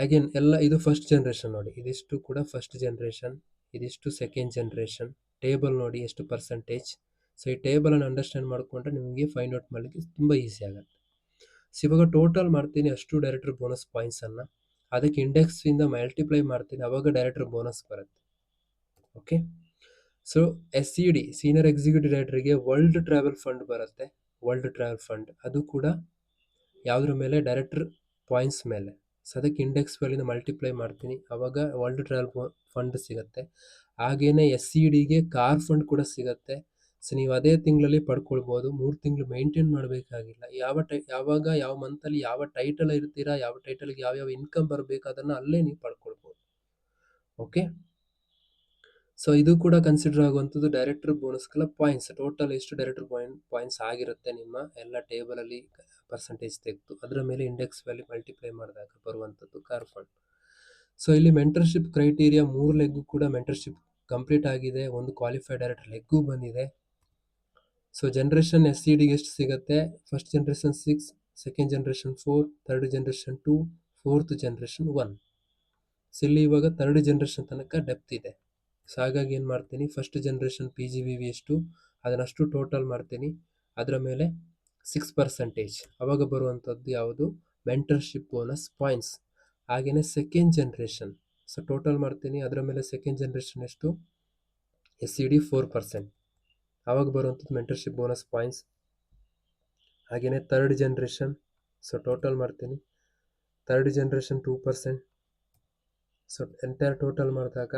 ಅಗೇನ್ ಎಲ್ಲ ಇದು ಫಸ್ಟ್ ಜನರೇಷನ್ ನೋಡಿ, ಇದಿಷ್ಟು ಕೂಡ ಫಸ್ಟ್ ಜನರೇಷನ್, ಇದಿಷ್ಟು ಸೆಕೆಂಡ್ ಜನರೇಷನ್. ಟೇಬಲ್ ನೋಡಿ ಎಷ್ಟು ಪರ್ಸೆಂಟೇಜ್. ಸೊ ಈ ಟೇಬಲನ್ನು ಅಂಡರ್ಸ್ಟ್ಯಾಂಡ್ ಮಾಡಿಕೊಂಡ್ರೆ ನಿಮಗೆ ಫೈಂಡ್ ಔಟ್ ಮಾಡಲಿಕ್ಕೆ ತುಂಬ ಈಸಿ ಆಗುತ್ತೆ. ಸೊ ಇವಾಗ ಟೋಟಲ್ ಮಾಡ್ತೀನಿ ಅಷ್ಟು ಡೈರೆಕ್ಟರ್ ಬೋನಸ್ ಪಾಯಿಂಟ್ಸನ್ನು, ಅದಕ್ಕೆ ಇಂಡೆಕ್ಸಿಂದ ಮಲ್ಟಿಪ್ಲೈ ಮಾಡ್ತೀನಿ, ಅವಾಗ ಡೈರೆಕ್ಟರ್ ಬೋನಸ್ ಬರುತ್ತೆ. Okay, so SCD senior executive ಡೈರೆಕ್ಟರ್ಗೆ ವರ್ಲ್ಡ್ ಟ್ರಾವೆಲ್ ಫಂಡ್ ಬರುತ್ತೆ. ವರ್ಲ್ಡ್ ಟ್ರಾವೆಲ್ ಫಂಡ್ ಅದು ಕೂಡ ಯಾವುದ್ರ ಮೇಲೆ, ಡೈರೆಕ್ಟರ್ ಪಾಯಿಂಟ್ಸ್ ಮೇಲೆ. ಸೊ ಅದಕ್ಕೆ ಇಂಡೆಕ್ಸ್ ವ್ಯಾಲ್ಯೂನ ಮಲ್ಟಿಪ್ಲೈ ಮಾಡ್ತೀನಿ, ಅವಾಗ ವರ್ಲ್ಡ್ ಟ್ರಾವೆಲ್ ಫಂಡ್ ಸಿಗುತ್ತೆ. ಹಾಗೆಯೇ SCDಗೆ ಕಾರ್ ಫಂಡ್ ಕೂಡ ಸಿಗುತ್ತೆ. ಸೊ ನೀವು ಅದೇ ತಿಂಗಳಲ್ಲಿ ಪಡ್ಕೊಳ್ಬೋದು. 3 ತಿಂಗಳು ಮೇಂಟೈನ್ ಮಾಡಬೇಕಾಗಿಲ್ಲ. ಯಾವಾಗ ಯಾವ ಮಂತಲ್ಲಿ ಯಾವ ಟೈಟಲ್ ಇರ್ತೀರಾ, ಯಾವ ಟೈಟಲ್ಗೆ ಯಾವ್ಯಾವ ಇನ್ಕಮ್ ಬರಬೇಕು ಅದನ್ನು ಅಲ್ಲೇ ನೀವು ಪಡ್ಕೊಳ್ಬೋದು. ಓಕೆ. ಸೊ ಇದು ಕೂಡ ಕನ್ಸಿಡರ್ ಆಗುವಂಥದ್ದು ಡೈರೆಕ್ಟರ್ ಬೋನಸ್ಗಳ ಪಾಯಿಂಟ್ಸ್. ಟೋಟಲ್ ಎಷ್ಟು ಡೈರೆಕ್ಟರ್ ಪಾಯಿಂಟ್ಸ್ ಆಗಿರುತ್ತೆ ನಿಮ್ಮ ಎಲ್ಲ ಟೇಬಲಲ್ಲಿ ಪರ್ಸೆಂಟೇಜ್ ತೆಗೆದು ಅದರ ಮೇಲೆ ಇಂಡೆಕ್ಸ್ ವ್ಯಾಲ್ಯೂ ಮಲ್ಟಿಪ್ಲೈ ಮಾಡಿದಾಗ ಬರುವಂಥದ್ದು ಕಾರ್ ಫಂಡ್. ಸೊ ಇಲ್ಲಿ ಮೆಂಟರ್ಶಿಪ್ ಕ್ರೈಟೀರಿಯಾ 3 ಲೆಗ್ ಕೂಡ ಮೆಂಟರ್ಶಿಪ್ ಕಂಪ್ಲೀಟ್ ಆಗಿದೆ. ಒಂದು ಕ್ವಾಲಿಫೈಡ್ ಡೈರೆಕ್ಟರ್ ಲೆಗ್ಗೂ ಬಂದಿದೆ. ಸೊ ಜನರೇಷನ್ SCDಗೆ ಎಷ್ಟು ಸಿಗುತ್ತೆ? First generation 6, second generation 4, third generation 2, fourth generation 1. So ಇಲ್ಲಿ ಇವಾಗ ಥರ್ಡ್ ಜನರೇಷನ್ ತನಕ ಡೆಪ್ತ್ ಇದೆ. ಸೊ ಹಾಗಾಗಿ ಏನು ಮಾಡ್ತೀನಿ, ಫಸ್ಟ್ ಜನರೇಷನ್ PGBV ಎಷ್ಟು ಅದನ್ನಷ್ಟು ಟೋಟಲ್ ಮಾಡ್ತೀನಿ, ಅದರ ಮೇಲೆ 6% ಅವಾಗ ಬರುವಂಥದ್ದು ಯಾವುದು? Mentorship bonus points. ಹಾಗೆಯೇ ಸೆಕೆಂಡ್ ಜನರೇಷನ್, ಸೊ ಟೋಟಲ್ ಮಾಡ್ತೀನಿ, ಅದರ ಮೇಲೆ ಸೆಕೆಂಡ್ ಜನರೇಷನ್ ಎಷ್ಟು? SCD 4%, ಆವಾಗ ಬರುವಂಥದ್ದು ಮೆಂಟರ್ಶಿಪ್ ಬೋನಸ್ ಪಾಯಿಂಟ್ಸ್. ಹಾಗೆಯೇ ಥರ್ಡ್ ಜನರೇಷನ್, ಸೊ ಟೋಟಲ್ ಮಾಡ್ತೀನಿ, third generation 2%. So entire total ಮಾಡಿದಾಗ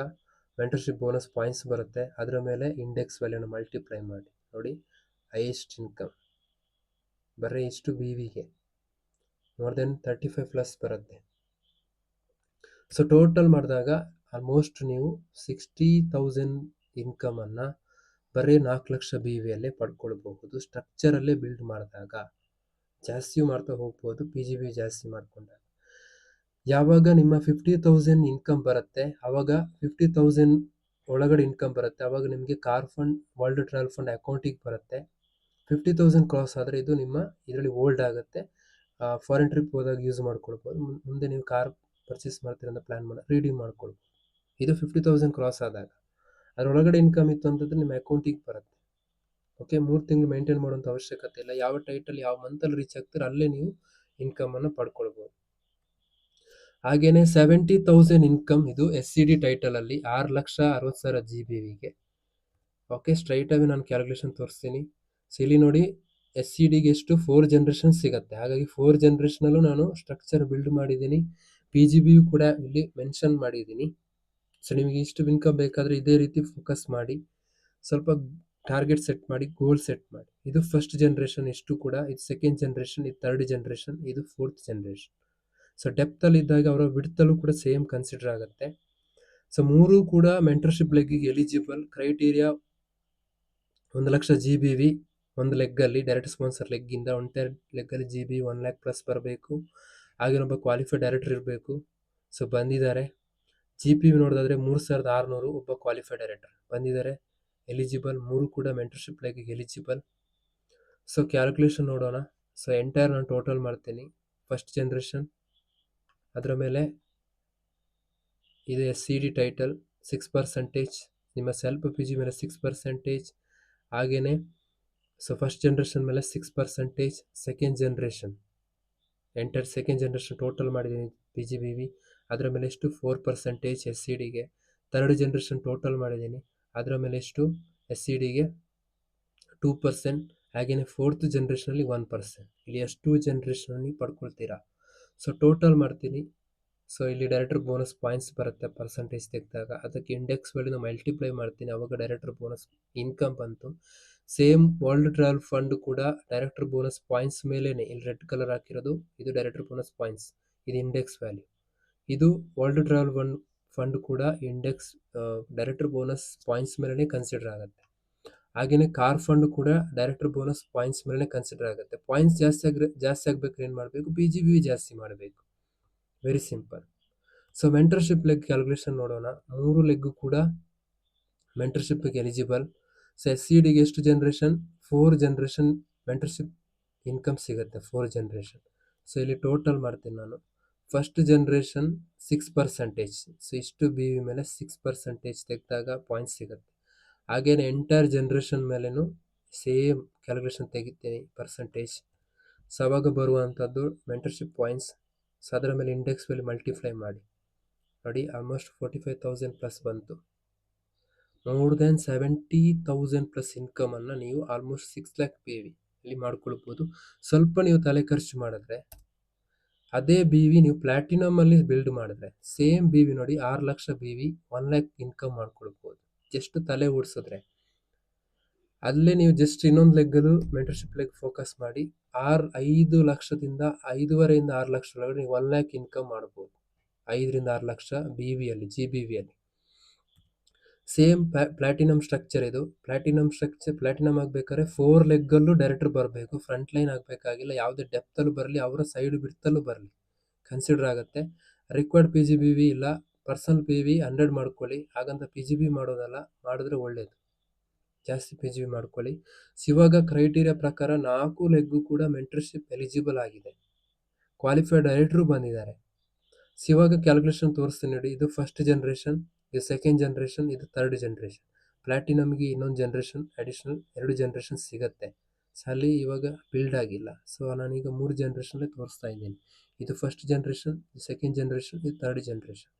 ಮೆಂಟರ್ಶಿಪ್ ಬೋನಸ್ ಪಾಯಿಂಟ್ಸ್ ಬರುತ್ತೆ. ಅದರ ಮೇಲೆ ಇಂಡೆಕ್ಸ್ ವ್ಯಾಲ್ಯೂನ ಮಲ್ಟಿಪ್ಲೈ ಮಾಡಿ ನೋಡಿ, ಹೈಯೆಸ್ಟ್ ಇನ್ಕಮ್ ಬರೀ ಇಷ್ಟು BVಗೆ ಮೋರ್ ದೆನ್ 35+ ಬರುತ್ತೆ. ಸೊ ಟೋಟಲ್ ಮಾಡಿದಾಗ ಆಲ್ಮೋಸ್ಟ್ ನೀವು 60,000 ಇನ್ಕಮನ್ನು ಬರೀ 4 ಲಕ್ಷ BVಯಲ್ಲೇ ಪಡ್ಕೊಳ್ಬಹುದು. ಸ್ಟ್ರಕ್ಚರಲ್ಲೇ ಬಿಲ್ಡ್ ಮಾಡಿದಾಗ ಜಾಸ್ತಿ ಮಾಡ್ತಾ ಹೋಗ್ಬೋದು, PGB ಜಾಸ್ತಿ ಮಾಡಿಕೊಂಡಾಗ. ಯಾವಾಗ ನಿಮ್ಮ 50,000 ಇನ್ಕಮ್ ಬರುತ್ತೆ, ಆವಾಗ 50,000 ಒಳಗಡೆ ಇನ್ಕಮ್ ಬರುತ್ತೆ, ಆವಾಗ ನಿಮಗೆ car fund, world travel fund ಅಕೌಂಟಿಗೆ ಬರುತ್ತೆ. 50,000 ಕ್ರಾಸ್ ಆದರೆ ಇದು ನಿಮ್ಮ ಇದರಲ್ಲಿ ಹೋಲ್ಡ್ ಆಗುತ್ತೆ. ಫಾರಿನ್ ಟ್ರಿಪ್ ಹೋದಾಗ ಯೂಸ್ ಮಾಡ್ಕೊಳ್ಬೋದು. ಮುಂದೆ ನೀವು ಕಾರ್ ಪರ್ಚೇಸ್ ಮಾಡ್ತೀರಂತ ಪ್ಲ್ಯಾನ್ ಮಾಡಿ ರೀಡೀಮ್ ಮಾಡ್ಕೊಳ್ಬೋದು. ಇದು 50,000 ಕ್ರಾಸ್ ಆದಾಗ. ಅದರೊಳಗಡೆ ಇನ್ಕಮ್ ಇತ್ತು ಅಂತಂದರೆ ನಿಮ್ಮ ಅಕೌಂಟಿಗೆ ಬರುತ್ತೆ. ಓಕೆ. 3 ತಿಂಗಳು ಮೇಂಟೈನ್ ಮಾಡುವಂಥ ಅವಶ್ಯಕತೆ ಇಲ್ಲ. ಯಾವ ಟೈಟಲ್ ಯಾವ ಮಂತಲ್ಲಿ ರೀಚ್ ಆಗ್ತೀರ ಅಲ್ಲೇ ನೀವು ಇನ್ಕಮನ್ನು ಪಡ್ಕೊಳ್ಬೋದು. ಹಾಗೆಯೇ 70,000 ಇನ್ಕಮ್, ಇದು SCD ಟೈಟಲಲ್ಲಿ 6,60,000 GBVಗೆ. ಓಕೆ. ಸ್ಟ್ರೈಟಾಗಿ ನಾನು ಕ್ಯಾಲ್ಕುಲೇಷನ್ ತೋರಿಸ್ತೀನಿ. ಸೊ ಇಲ್ಲಿ ನೋಡಿ, SCDಗೆ ಎಷ್ಟು? 4 ಜನರೇಷನ್ ಸಿಗುತ್ತೆ. ಹಾಗಾಗಿ 4 ಜನರೇಷನಲ್ಲೂ ನಾನು ಸ್ಟ್ರಕ್ಚರ್ ಬಿಲ್ಡ್ ಮಾಡಿದ್ದೀನಿ. PGBಯು ಕೂಡ ಇಲ್ಲಿ ಮೆನ್ಷನ್ ಮಾಡಿದ್ದೀನಿ. ಸೊ ನಿಮಗೆ ಇಷ್ಟು ಇನ್ಕಮ್ ಬೇಕಾದರೆ ಇದೇ ರೀತಿ ಫೋಕಸ್ ಮಾಡಿ, ಸ್ವಲ್ಪ ಟಾರ್ಗೆಟ್ ಸೆಟ್ ಮಾಡಿ, ಗೋಲ್ ಸೆಟ್ ಮಾಡಿ. ಇದು ಫಸ್ಟ್ ಜನರೇಷನ್ ಇಷ್ಟು ಕೂಡ, ಇದು ಸೆಕೆಂಡ್ ಜನರೇಷನ್, ಇದು ಥರ್ಡ್ ಜನರೇಷನ್, ಇದು ಫೋರ್ತ್ ಜನರೇಷನ್. ಸೊ ಡೆಪ್ತಲ್ಲಿ ಇದ್ದಾಗ ಅವರ ವಿಡ್ತಲ್ಲೂ ಕೂಡ ಸೇಮ್ ಕನ್ಸಿಡರ್ ಆಗುತ್ತೆ. ಸೊ 3 ಕೂಡ ಮೆಂಟರ್ಶಿಪ್ ಲೆಗ್ಗಿಗೆ ಎಲಿಜಿಬಲ್. ಕ್ರೈಟೀರಿಯಾ 1 ಲಕ್ಷ GBV ಒಂದು ಲೆಗ್ಗಲ್ಲಿ, ಡೈರೆಕ್ಟ್ ಸ್ಪಾನ್ಸರ್ ಲೆಗ್ಗಿಂದ. ಒಂಟೆರ್ ಲೆಗ್ಗಲ್ಲಿ GB 1 lakh ಪ್ಲಸ್ ಬರಬೇಕು. ಹಾಗೆ ಒಬ್ಬ ಕ್ವಾಲಿಫೈಡ್ ಡೈರೆಕ್ಟರ್ ಇರಬೇಕು. ಸೊ ಬಂದಿದ್ದಾರೆ. GPV ನೋಡೋದಾದರೆ 3,600, ಒಬ್ಬ ಕ್ವಾಲಿಫೈಡ್ ಡೈರೆಕ್ಟರ್ ಬಂದಿದ್ದಾರೆ, ಎಲಿಜಿಬಲ್. 3 ಕೂಡ ಮೆಂಟರ್ಶಿಪ್ ಲೆಗ್ಗಿಗೆ ಎಲಿಜಿಬಲ್. ಸೊ ಕ್ಯಾಲ್ಕುಲೇಷನ್ ನೋಡೋಣ. ಸೊ ಎಂಟೈರ್ ನಾನು ಟೋಟಲ್ ಮಾಡ್ತೀನಿ. ಫಸ್ಟ್ ಜನರೇಷನ್, ಅದರ ಮೇಲೆ ಇದು SCD ಟೈಟಲ್ 6%, ನಿಮ್ಮ ಸೆಲ್ಫ್ PG ಮೇಲೆ 6%, ಹಾಗೆಯೇ ಸೊ ಫಸ್ಟ್ ಜನರೇಷನ್ ಮೇಲೆ 6%, second generation enter second generation total ಮಾಡಿದ್ದೀನಿ PGBV, ಅದರ ಮೇಲೆ ಎಷ್ಟು? 4% SCDಗೆ. ಥರ್ಡ್ ಜನರೇಷನ್ ಟೋಟಲ್ ಮಾಡಿದ್ದೀನಿ, ಅದರ ಮೇಲೆ ಎಷ್ಟು? SCDಗೆ 2%, ಹಾಗೆಯೇ ಫೋರ್ತ್ ಜನರೇಷನಲ್ಲಿ 1%. ಇಲ್ಲಿ ಎಷ್ಟು ಜನರೇಷನಲ್ಲಿ ಪಡ್ಕೊಳ್ತೀರಾ? ಸೊ ಟೋಟಲ್ ಮಾಡ್ತೀನಿ. ಸೊ ಇಲ್ಲಿ ಡೈರೆಕ್ಟರ್ ಬೋನಸ್ ಪಾಯಿಂಟ್ಸ್ ಬರುತ್ತೆ ಪರ್ಸೆಂಟೇಜ್ ತೆಗೆದಾಗ, ಅದಕ್ಕೆ ಇಂಡೆಕ್ಸ್ ವ್ಯಾಲ್ಯೂನ ಮಲ್ಟಿಪ್ಲೈ ಮಾಡ್ತೀನಿ, ಅವಾಗ ಡೈರೆಕ್ಟರ್ ಬೋನಸ್ ಇನ್ಕಮ್ ಬಂತು. ಸೇಮ್ ವರ್ಲ್ಡ್ ಟ್ರಾವೆಲ್ ಫಂಡ್ ಕೂಡ ಡೈರೆಕ್ಟರ್ ಬೋನಸ್ ಪಾಯಿಂಟ್ಸ್ ಮೇಲೇ, ಇಲ್ಲಿ ರೆಡ್ ಕಲರ್ ಹಾಕಿರೋದು ಇದು ಡೈರೆಕ್ಟರ್ ಬೋನಸ್ ಪಾಯಿಂಟ್ಸ್, ಇದು ಇಂಡೆಕ್ಸ್ ವ್ಯಾಲ್ಯೂ. ಇದು ವರ್ಲ್ಡ್ ಟ್ರಾವೆಲ್ ಫಂಡ್ ಕೂಡ ಇಂಡೆಕ್ಸ್ ಡೈರೆಕ್ಟರ್ ಬೋನಸ್ ಪಾಯಿಂಟ್ಸ್ ಮೇಲೇ ಕನ್ಸಿಡರ್ ಆಗುತ್ತೆ. ಹಾಗೆಯೇ ಕಾರ್ ಫಂಡ್ ಕೂಡ ಡೈರೆಕ್ಟರ್ ಬೋನಸ್ ಪಾಯಿಂಟ್ಸ್ ಮೇಲೆ ಕನ್ಸಿಡರ್ ಆಗುತ್ತೆ. ಪಾಯಿಂಟ್ಸ್ ಜಾಸ್ತಿ ಆಗಬೇಕು, ಏನು ಮಾಡಬೇಕು? PGBV ಜಾಸ್ತಿ ಮಾಡಬೇಕು. Very simple. So mentorship leg calculation ನೋಡೋಣ. 3 ಲೆಗ್ ಕೂಡ ಮೆಂಟರ್ಶಿಪ್ಗೆ ಎಲಿಜಿಬಲ್. ಸೊ SCDಗೆ ಎಷ್ಟು ಜನರೇಷನ್? 4 ಜನರೇಷನ್ ಮೆಂಟರ್ಶಿಪ್ ಇನ್ಕಮ್ ಸಿಗುತ್ತೆ, 4 ಜನರೇಷನ್. ಸೊ ಇಲ್ಲಿ ಟೋಟಲ್ ಮಾಡ್ತೀನಿ ನಾನು. ಫಸ್ಟ್ ಜನರೇಷನ್ 6%, ಸೊ ಇಷ್ಟು BV ಮೇಲೆ 6% ತೆಗೆದಾಗ ಪಾಯಿಂಟ್ಸ್ ಸಿಗುತ್ತೆ. ಹಾಗೇನೆ ಎಂಟೈರ್ ಜನರೇಷನ್ ಮೇಲೇನು ಸೇಮ್ ಕ್ಯಾಲ್ಕುಲೇಷನ್ ತೆಗಿತೀನಿ ಪರ್ಸೆಂಟೇಜ್. ಸೊ ಅವಾಗ ಬರುವಂಥದ್ದು ಮೆಂಟರ್ಶಿಪ್ ಪಾಯಿಂಟ್ಸ್. ಸೊ ಅದರ ಮೇಲೆ ಇಂಡೆಕ್ಸ್ ವ್ಯಾಲ್ಯೂ ಮಲ್ಟಿಪ್ಲೈ ಮಾಡಿ ನೋಡಿ, ಆಲ್ಮೋಸ್ಟ್ 45,000 ಪ್ಲಸ್ ಬಂತು. ಮೋರ್ ದ್ಯಾನ್ 70,000 ಪ್ಲಸ್ ಇನ್ಕಮನ್ನು ನೀವು ಆಲ್ಮೋಸ್ಟ್ 6 lakh BV ಇಲ್ಲಿ ಮಾಡ್ಕೊಳ್ಬೋದು. ಸ್ವಲ್ಪ ನೀವು ತಲೆ ಖರ್ಚು ಮಾಡಿದ್ರೆ, ಅದೇ BV ನೀವು ಪ್ಲಾಟಿನಮಲ್ಲಿ ಬಿಲ್ಡ್ ಮಾಡಿದ್ರೆ ಸೇಮ್ BV ನೋಡಿ 6 ಲಕ್ಷ BV 1 lakh ಇನ್ಕಮ್ ಮಾಡ್ಕೊಳ್ಬೋದು, ಜಸ್ಟ್ ತಲೆ ಓಡಿಸಿದ್ರೆ. ಅಲ್ಲೇ ನೀವು ಜಸ್ಟ್ ಇನ್ನೊಂದು ಲೆಗ್ಗಲ್ಲೂ ಮೆಂಟರ್ಶಿಪ್ ಲೆಗ್ ಫೋಕಸ್ ಮಾಡಿ 5 ಲಕ್ಷದಿಂದ 5.5 ಇಂದ 6 ಲಕ್ಷ ಒಳಗಡೆ ನೀವು 1 lakh ಇನ್ಕಮ್ ಮಾಡ್ಬೋದು. 5ರಿಂದ 6 ಲಕ್ಷ BV ಅಲ್ಲಿ GBV ಅಲ್ಲಿ. ಸೇಮ್ ಪ್ಲಾಟಿನಮ್ ಸ್ಟ್ರಕ್ಚರ್ ಇದು. ಪ್ಲಾಟಿನಮ್ ಆಗ್ಬೇಕಾದ್ರೆ 4 ಲೆಗ್ಗಲ್ಲೂ ಡೈರೆಕ್ಟರ್ ಬರಬೇಕು. ಫ್ರಂಟ್ ಲೈನ್ ಆಗಬೇಕಾಗಿಲ್ಲ. ಯಾವುದೇ ಡೆಪ್ತಲ್ಲೂ ಬರಲಿ, ಅವರ ಸೈಡ್ ಬಿಡ್ತಲ್ಲೂ ಬರಲಿ, ಕನ್ಸಿಡರ್ ಆಗುತ್ತೆ. ರಿಕ್ವೈರ್ಡ್ PGBV ಇಲ್ಲ, ಪರ್ಸನಲ್ PV 100 ಮಾಡ್ಕೊಳ್ಳಿ. ಹಾಗಂತ PGB ಮಾಡೋದಲ್ಲ, ಮಾಡಿದ್ರೆ ಒಳ್ಳೇದು. ಜಾಸ್ತಿ PGB ಮಾಡ್ಕೊಳ್ಳಿ. ಇವಾಗ ಕ್ರೈಟೀರಿಯಾ ಪ್ರಕಾರ 4 ಲೆಗ್ಗು ಕೂಡ ಮೆಂಟರ್ಶಿಪ್ ಎಲಿಜಿಬಲ್ ಆಗಿದೆ. ಕ್ವಾಲಿಫೈಡ್ ಡೈರೆಕ್ಟ್ರು ಬಂದಿದ್ದಾರೆ. ಇವಾಗ ಕ್ಯಾಲ್ಕುಲೇಷನ್ ತೋರಿಸ್ತೀನಿ ನೋಡಿ. ಇದು ಫಸ್ಟ್ ಜನರೇಷನ್, ಇದು ಸೆಕೆಂಡ್ ಜನರೇಷನ್, ಇದು ಥರ್ಡ್ ಜನರೇಷನ್. ಪ್ಲಾಟಿನಮ್ಗೆ ಇನ್ನೊಂದು ಜನರೇಷನ್ ಅಡಿಷನಲ್ 2 ಜನರೇಷನ್ ಸಿಗುತ್ತೆ. ಅಲ್ಲಿ ಇವಾಗ ಬಿಲ್ಡ್ ಆಗಿಲ್ಲ. ಸೊ ನಾನೀಗ 3 ಜನರೇಷನ್ಲೇ ತೋರಿಸ್ತಾ ಇದ್ದೀನಿ. ಇದು ಫಸ್ಟ್ ಜನರೇಷನ್, ಇದು ಸೆಕೆಂಡ್ ಜನರೇಷನ್, ಇದು ಥರ್ಡ್ ಜನರೇಷನ್.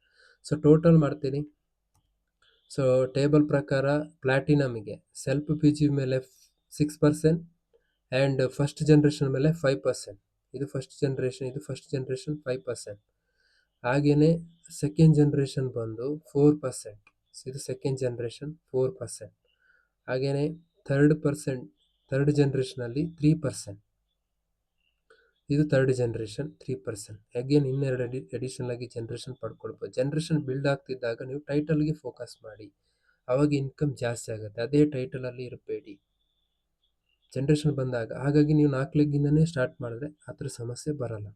ಸೊ ಟೋಟಲ್ ಮಾಡ್ತೀನಿ. ಸೊ ಟೇಬಲ್ ಪ್ರಕಾರ ಪ್ಲಾಟಿನಮ್ಗೆ ಸೆಲ್ಫ್ PGB ಮೇಲೆ 6% ಆ್ಯಂಡ್ ಫಸ್ಟ್ ಜನರೇಷನ್ ಮೇಲೆ 5%. ಇದು ಫಸ್ಟ್ ಜನರೇಷನ್, ಇದು ಫಸ್ಟ್ ಜನರೇಷನ್ 5%. ಹಾಗೆಯೇ ಸೆಕೆಂಡ್ ಜನರೇಷನ್ ಬಂದು 4%. ಸೊ ಇದು ಸೆಕೆಂಡ್ ಜನರೇಷನ್ 4%. ಹಾಗೆಯೇ ಥರ್ಡ್ ಜನರೇಷನಲ್ಲಿ 3%. ಇದು ಥರ್ಡ್ ಜನರೇಷನ್ 3%. ಅಗೇನ್ ಇನ್ನೆರಡು ಅಡಿಷನಲ್ ಆಗಿ ಜನರೇಷನ್ ಪಡ್ಕೊಳ್ಬೋದು. ಜನರೇಷನ್ ಬಿಲ್ಡ್ ಆಗ್ತಿದ್ದಾಗ ನೀವು ಟೈಟಲ್ಗೆ ಫೋಕಸ್ ಮಾಡಿ, ಅವಾಗ ಇನ್ಕಮ್ ಜಾಸ್ತಿ ಆಗುತ್ತೆ. ಅದೇ ಟೈಟಲಲ್ಲಿ ಇರಬೇಡಿ ಜನರೇಷನ್ ಬಂದಾಗ. ಹಾಗಾಗಿ ನೀವು 4 ಲೆಗ್ಗಿಂದನೇ ಸ್ಟಾರ್ಟ್ ಮಾಡಿದ್ರೆ ಆ ಥರ ಸಮಸ್ಯೆ ಬರಲ್ಲ.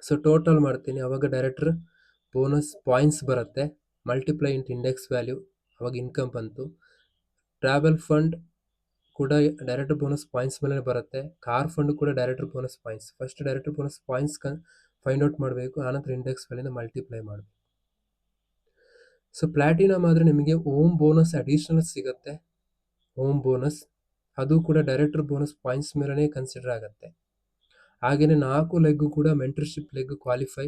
ಸೊ ಟೋಟಲ್ ಮಾಡ್ತೀನಿ. ಅವಾಗ ಡೈರೆಕ್ಟರ್ ಬೋನಸ್ ಪಾಯಿಂಟ್ಸ್ ಬರುತ್ತೆ, ಮಲ್ಟಿಪ್ಲೈ ಇಂಟ್ ಇಂಡೆಕ್ಸ್ ವ್ಯಾಲ್ಯೂ, ಅವಾಗ ಇನ್ಕಮ್ ಬಂತು. ಟ್ರಾವೆಲ್ ಫಂಡ್ ಕೂಡ ಡೈರೆಕ್ಟರ್ ಬೋನಸ್ ಪಾಯಿಂಟ್ಸ್ ಮೇಲೆ ಬರುತ್ತೆ. ಕಾರ್ ಫಂಡ್ ಕೂಡ director bonus points. First director bonus points find out ಮಾಡಬೇಕು, ಆನಂತರ ಇಂಡೆಕ್ಸ್ ವ್ಯಾಲ್ಯೂನ ಮಲ್ಟಿಪ್ಲೈ ಮಾಡಬೇಕು. ಸೊ ಪ್ಲಾಟಿನಮ್ ಆದರೆ ನಿಮಗೆ ಓಮ್ ಬೋನಸ್ ಅಡಿಷನಲ್ ಸಿಗುತ್ತೆ. ಓಮ್ ಬೋನಸ್ ಅದು ಕೂಡ ಡೈರೆಕ್ಟರ್ ಬೋನಸ್ ಪಾಯಿಂಟ್ಸ್ ಮೇಲೇ ಕನ್ಸಿಡರ್ ಆಗುತ್ತೆ. ಹಾಗೆಯೇ 4 ಲೆಗ್ಗು ಕೂಡ ಮೆಂಟರ್ಶಿಪ್ ಲೆಗ್ ಕ್ವಾಲಿಫೈ.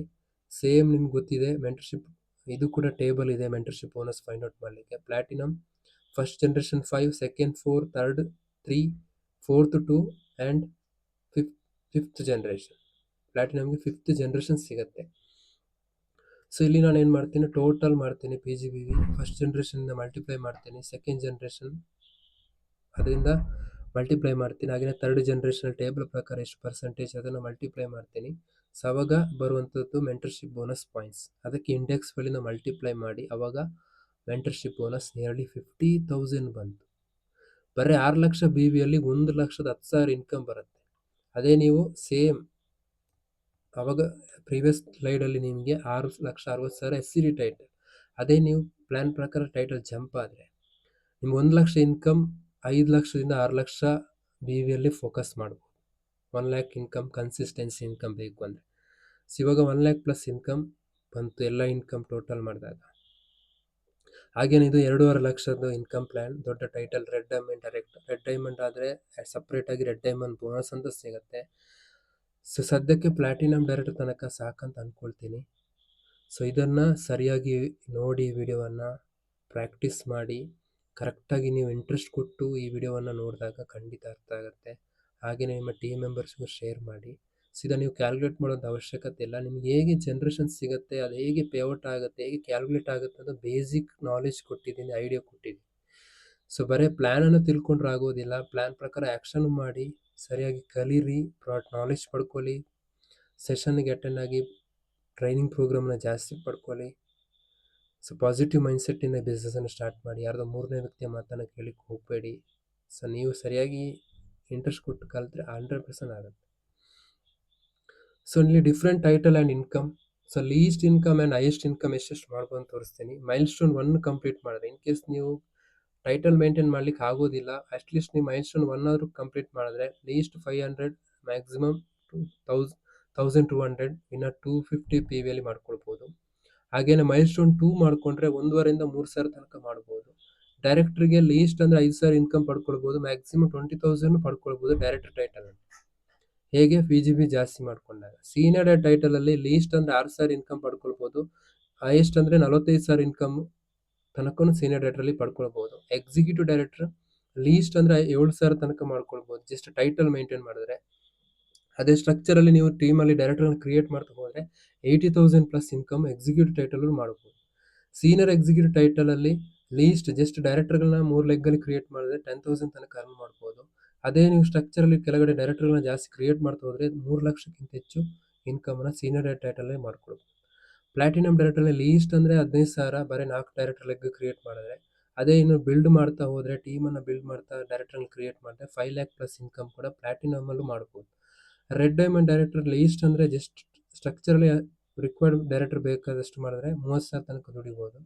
ಸೇಮ್ ನಿಮ್ಗೆ ಗೊತ್ತಿದೆ ಮೆಂಟರ್ಶಿಪ್, ಇದು ಕೂಡ ಟೇಬಲ್ ಇದೆ ಮೆಂಟರ್ಶಿಪ್ ಬೋನಸ್ ಫೈಂಡ್ ಔಟ್ ಮಾಡಲಿಕ್ಕೆ. Platinum first generation 5, second 4, third 3, fourth 2 and fifth generation. ಪ್ಲಾಟಿನಮ್ಗೆ 5th ಜನರೇಷನ್ ಸಿಗುತ್ತೆ. ಸೊ ಇಲ್ಲಿ ನಾನು ಏನು ಮಾಡ್ತೀನಿ, ಟೋಟಲ್ ಮಾಡ್ತೀನಿ. PGBV ಫಸ್ಟ್ ಜನರೇಷನಿಂದ ಮಲ್ಟಿಪ್ಲೈ ಮಾಡ್ತೀನಿ, ಸೆಕೆಂಡ್ ಜನರೇಷನ್ ಅದರಿಂದ ಮಲ್ಟಿಪ್ಲೈ ಮಾಡ್ತೀನಿ. ಹಾಗೆಯೇ ಥರ್ಡ್ ಜನರೇಷನ್ ಟೇಬಲ್ ಪ್ರಕಾರ ಎಷ್ಟು ಪರ್ಸೆಂಟೇಜ್ ಅದನ್ನು ಮಲ್ಟಿಪ್ಲೈ ಮಾಡ್ತೀನಿ. ಸೊ ಅವಾಗ ಬರುವಂಥದ್ದು ಮೆಂಟರ್ಶಿಪ್ ಬೋನಸ್ ಪಾಯಿಂಟ್ಸ್. ಅದಕ್ಕೆ ಇಂಡೆಕ್ಸ್ ವ್ಯಾಲ್ಯೂನ ಮಲ್ಟಿಪ್ಲೈ ಮಾಡಿ, ಅವಾಗ ಮೆಂಟರ್ಶಿಪ್ ಬೋನಸ್ ನಿಯರ್ಲಿ 50,000 ಬಂತು. ಬರೀ 6 ಲಕ್ಷ BVಯಲ್ಲಿ 1,10,000 ಇನ್ಕಮ್ ಬರುತ್ತೆ. ಅದೇ ನೀವು ಸೇಮ್ ಅವಾಗ ಪ್ರೀವಿಯಸ್ ಸ್ಲೈಡಲ್ಲಿ ನಿಮಗೆ 6,60,000 SCD ಟೈಟಲ್. ಅದೇ ನೀವು ಪ್ಲ್ಯಾನ್ ಪ್ರಕಾರ ಟೈಟಲ್ ಜಂಪ್ ಆದರೆ ನಿಮ್ಗೆ 1 ಲಕ್ಷ ಇನ್ಕಮ್ 5 ಲಕ್ಷದಿಂದ 6 ಲಕ್ಷ BVಯಲ್ಲಿ ಫೋಕಸ್ ಮಾಡ್ಬೋದು. 1 lakh ಇನ್ಕಮ್ ಕನ್ಸಿಸ್ಟೆನ್ಸಿ ಇನ್ಕಮ್ ಬೇಕು ಅಂದರೆ. ಸೊ ಇವಾಗ 1 lakh ಪ್ಲಸ್ ಇನ್ಕಮ್ ಬಂತು ಎಲ್ಲ ಇನ್ಕಮ್ ಟೋಟಲ್ ಮಾಡಿದಾಗ. ಹಾಗೇನೆ ಇದು 2.5 ಲಕ್ಷದ ಇನ್ಕಮ್ ಪ್ಲ್ಯಾನ್, ದೊಡ್ಡ title, red diamond direct. Red diamond ಆದರೆ ಸಪ್ರೇಟಾಗಿ ರೆಡ್ ಡೈಮಂಡ್ ಬೋನಸ್ ಅಂತ ಸಿಗುತ್ತೆ. ಸೊ ಸದ್ಯಕ್ಕೆ ಪ್ಲಾಟಿನಮ್ ಡೈರೆಕ್ಟ್ ತನಕ ಸಾಕಂತ ಅಂದ್ಕೊಳ್ತೀನಿ. ಸೊ ಇದನ್ನು ಸರಿಯಾಗಿ ನೋಡಿ, ವಿಡಿಯೋವನ್ನು ಪ್ರಾಕ್ಟೀಸ್ ಮಾಡಿ, ಕರೆಕ್ಟಾಗಿ ನೀವು ಇಂಟ್ರೆಸ್ಟ್ ಕೊಟ್ಟು ಈ ವಿಡಿಯೋವನ್ನು ನೋಡಿದಾಗ ಖಂಡಿತ ಅರ್ಥ ಆಗುತ್ತೆ. ಹಾಗೆಯೇ ನಿಮ್ಮ ಟೀಮ್ ಮೆಂಬರ್ಸ್ಗೂ ಶೇರ್ ಮಾಡಿ. ಸೊ ಇದನ್ನು ನೀವು ಕ್ಯಾಲ್ಕುಲೇಟ್ ಮಾಡೋದು ಅವಶ್ಯಕತೆ ಇಲ್ಲ. ನಿಮ್ಗೆ ಹೇಗೆ ಜನ್ರೇಷನ್ ಸಿಗುತ್ತೆ, ಅದು ಹೇಗೆ ಪೇಔಟ್ ಆಗುತ್ತೆ, ಹೇಗೆ ಕ್ಯಾಲ್ಕುಲೇಟ್ ಆಗುತ್ತೆ ಅಂತ ಬೇಸಿಕ್ ನಾಲೆಜ್ ಕೊಟ್ಟಿದ್ದೀನಿ, ಐಡಿಯಾ ಕೊಟ್ಟಿದ್ದೀನಿ. ಸೊ ಬರೀ ಪ್ಲ್ಯಾನನ್ನು ತಿಳ್ಕೊಂಡ್ರೆ ಆಗೋದಿಲ್ಲ. ಪ್ಲ್ಯಾನ್ ಪ್ರಕಾರ ಆ್ಯಕ್ಷನ್ ಮಾಡಿ, ಸರಿಯಾಗಿ ಕಲೀರಿ, ನಾಲೆಜ್ ಪಡ್ಕೊಳ್ಳಿ, ಸೆಷನ್ಗೆ ಅಟೆಂಡ್ ಆಗಿ, ಟ್ರೈನಿಂಗ್ ಪ್ರೋಗ್ರಾಮ್ನ ಜಾಸ್ತಿ ಪಡ್ಕೊಳ್ಳಿ. ಸೊ ಪಾಸಿಟಿವ್ ಮೈಂಡ್ಸೆಟ್ಟಿಂದ ಬಿಸ್ನೆಸ್ಸನ್ನು ಸ್ಟಾರ್ಟ್ ಮಾಡಿ. ಯಾರ್ದೋ 3ನೇ ವ್ಯಕ್ತಿಯ ಮಾತನ್ನು ಕೇಳಲಿಕ್ಕೆ ಹೋಗಬೇಡಿ. ಸೊ ನೀವು ಸರಿಯಾಗಿ ಇಂಟ್ರೆಸ್ಟ್ ಕೊಟ್ಟು ಕಲಿತ್ರೆ 100% ಆಗುತ್ತೆ. ಸೊ ಇಲ್ಲಿ different title and income. So list income and highest income ಎಷ್ಟೆಷ್ಟು ಮಾಡ್ಬೋದು ತೋರಿಸ್ತೀನಿ. ಮೈಲ್ಸ್ಟೋನ್ 1 ಕಂಪ್ಲೀಟ್ ಮಾಡಿದ್ರೆ, ಇನ್ ಕೇಸ್ ನೀವು ಟೈಟಲ್ ಮೇಂಟೈನ್ ಮಾಡ್ಲಿಕ್ಕೆ ಆಗೋದಿಲ್ಲ, ಅಟ್ಲೀಸ್ಟ್ ನೀವು ಮೈಲ್ಸ್ಟೋನ್ 1 ಆದರೂ ಕಂಪ್ಲೀಟ್ ಮಾಡಿದ್ರೆ ಲೀಸ್ಟ್ 500, ಮ್ಯಾಕ್ಸಿಮಮ್ 1,200, ಇನ್ನು 250 PVಯಲ್ಲಿ ಮಾಡ್ಕೊಳ್ಬೋದು. ಹಾಗೇನೆ ಮೈಲ್ಸ್ಟೋನ್ 2 ಮಾಡಿಕೊಂಡ್ರೆ 1.5ರಿಂದ 3,000 ತನಕ ಮಾಡ್ಬೋದು. ಡೈರೆಕ್ಟ್ರಿಗೆ ಲೀಸ್ಟ್ ಅಂದರೆ 5,000 ಇನ್ಕಮ್ ಪಡ್ಕೊಳ್ಬೋದು, ಮ್ಯಾಕ್ಸಿಮಮ್ 20,000 ಪಡ್ಕೊಳ್ಬೋದು ಡೈರೆಕ್ಟರ್ ಟೈಟಲ್. ಹೇಗೆ PGB ಜಾಸ್ತಿ ಮಾಡ್ಕೊಂಡಾಗ. ಸೀನಿಯರ್ ಟೈಟಲಲ್ಲಿ ಲೀಸ್ಟ್ ಅಂದರೆ 6,000 ಇನ್ಕಮ್ ಪಡ್ಕೊಳ್ಬೋದು, ಹೈಯೆಸ್ಟ್ ಅಂದರೆ 45,000 ಇನ್ಕಮ್ ತನಕ ಸೀನಿಯರ್ ಡೈರೆಕ್ಟ್ರಲ್ಲಿ ಪಡ್ಕೊಳ್ಬೋದು. ಎಕ್ಸಿಕ್ಯೂಟಿವ್ ಡೈರೆಕ್ಟರ್ ಲೀಸ್ಟ್ ಅಂದರೆ 7,000 ತನಕ ಮಾಡ್ಕೊಳ್ಬೋದು, ಜಸ್ಟ್ ಟೈಟಲ್ ಮೇಂಟೈನ್ ಮಾಡಿದ್ರೆ. ಅದೇ ಸ್ಟ್ರಕ್ಚರಲ್ಲಿ ನೀವು ಟೀಮಲ್ಲಿ ಡೈರೆಕ್ಟರ್ನ ಕ್ರಿಯೇಟ್ ಮಾಡ್ತಾ ಹೋದರೆ 80,000 ಪ್ಲಸ್ ಇನ್ಕಮ್ ಎಕ್ಸಿಕ್ಯೂಟಿವ್ ಟೈಟಲ್ ಮಾಡ್ಬೋದು. ಸೀನಿಯರ್ ಎಕ್ಸಿಕ್ಯೂಟಿವ್ ಟೈಟಲಲ್ಲಿ ಲೀಸ್ಟ್ ಜಸ್ಟ್ ಡೈರೆಕ್ಟರ್ಗಳನ್ನ 3 ಲೆಗ್ಗಲ್ಲಿ ಕ್ರಿಯೇಟ್ ಮಾಡಿದ್ರೆ 10,000 ತನಕ ಅರ್ನ್ ಮಾಡ್ಬೋದು. ಅದೇ ನೀವು ಸ್ಟ್ರಕ್ಚರಲ್ಲಿ ಕೆಳಗಡೆ ಡೈರೆಕ್ಟರ್ಗಳನ್ನ ಜಾಸ್ತಿ ಕ್ರಿಯೇಟ್ ಮಾಡ್ತಾ ಹೋದರೆ 3 ಲಕ್ಷಕ್ಕಿಂತ ಹೆಚ್ಚು ಇನ್ಕಮನ್ನು ಸೀನಿಯರ್ ಟೈಟಲೇ ಮಾಡ್ಕೊಳ್ಬೋದು. ಪ್ಲಾಟಿನಮ್ ಡೈರೆಕ್ಟರಲ್ಲಿ ಲೀಸ್ಟ್ ಅಂದರೆ 15,000 ಬರೀ 4 ಡೈರೆಕ್ಟರ್ ಲೆಗ್ ಕ್ರಿಯೇಟ್ ಮಾಡಿದ್ರೆ. ಅದೇ ಇನ್ನು ಬಿಲ್ಡ್ ಮಾಡ್ತಾ ಹೋದರೆ ಟೀಮನ್ನು ಬಿಲ್ಡ್ ಮಾಡ್ತಾ ಡೈರೆಕ್ಟರ್ನ ಕ್ರಿಯೇಟ್ ಮಾಡಿದ್ರೆ 5 ಲ್ಯಾಕ್ ಪ್ಲಸ್ ಇನ್ಕಮ್ ಕೂಡ ಪ್ಲಾಟಿನಮಲ್ಲೂ ಮಾಡ್ಬೋದು. ರೆಡ್ ಡೈಮಂಡ್ ಡೈರೆಕ್ಟರ್ ಲೀಸ್ಟ್ ಅಂದರೆ ಜಸ್ಟ್ ಸ್ಟ್ರಕ್ಚರಲ್ಲಿ ರಿಕ್ವೈರ್ಡ್ ಡೈರೆಕ್ಟರ್ ಬೇಕಾದಷ್ಟು ಮಾಡಿದ್ರೆ 30,000 ತನಕ ದುಡಿಬೋದು.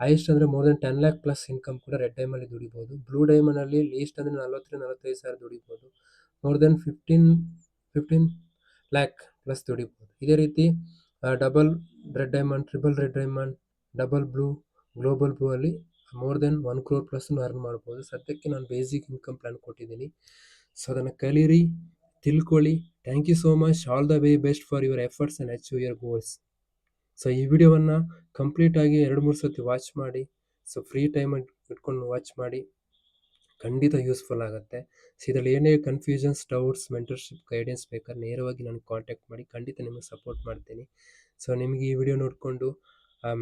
ಹೈಯೆಸ್ಟ್ ಅಂದರೆ more than 10 lakh plus income ಕೂಡ ರೆಡ್ ಡೈಮಲ್ಲಿ ದುಡಿಬೋದು. ಬ್ಲೂ ಡೈಮಂಡಲ್ಲಿ ಲೀಸ್ಟ್ ಅಂದರೆ 40-45,000 ದುಡಿಬೋದು. ಮೋರ್ ದೆನ್ 15 ಲ್ಯಾಕ್ ಪ್ಲಸ್ ದುಡಿಬೋದು. ಇದೇ ರೀತಿ double red diamond, triple red diamond, double blue, global blue ಅಲ್ಲಿ more than 1 crore plus earn ಮಾಡ್ಬೋದು. ಸದ್ಯಕ್ಕೆ ನಾನು ಬೇಸಿಕ್ ಇನ್ಕಮ್ ಪ್ಲಾನ್ ಕೊಟ್ಟಿದ್ದೀನಿ. ಸೊ ಅದನ್ನು ಕಲೀರಿ, ತಿಳ್ಕೊಳ್ಳಿ. Thank you so much. All the very best for your efforts and achieve your goals. So ಈ ವಿಡಿಯೋವನ್ನು ಕಂಪ್ಲೀಟಾಗಿ 2-3 ಸತಿ ವಾಚ್ ಮಾಡಿ. ಸೊ ಫ್ರೀ ಟೈಮ್ ಇಟ್ಕೊಂಡು ವಾಚ್ ಮಾಡಿ, ಖಂಡಿತ ಯೂಸ್ಫುಲ್ ಆಗುತ್ತೆ. ಸೊ ಇದರಲ್ಲಿ ಏನೇ ಕನ್ಫ್ಯೂಷನ್ಸ್, ಡೌಟ್ಸ್, ಮೆಂಟರ್ಶಿಪ್ ಗೈಡೆನ್ಸ್ ಬೇಕಾದ್ರೆ ನೇರವಾಗಿ ನನಗೆ ಕಾಂಟ್ಯಾಕ್ಟ್ ಮಾಡಿ, ಖಂಡಿತ ನಿಮಗೆ ಸಪೋರ್ಟ್ ಮಾಡ್ತೀನಿ. ಸೊ ನಿಮಗೆ ಈ ವಿಡಿಯೋ ನೋಡಿಕೊಂಡು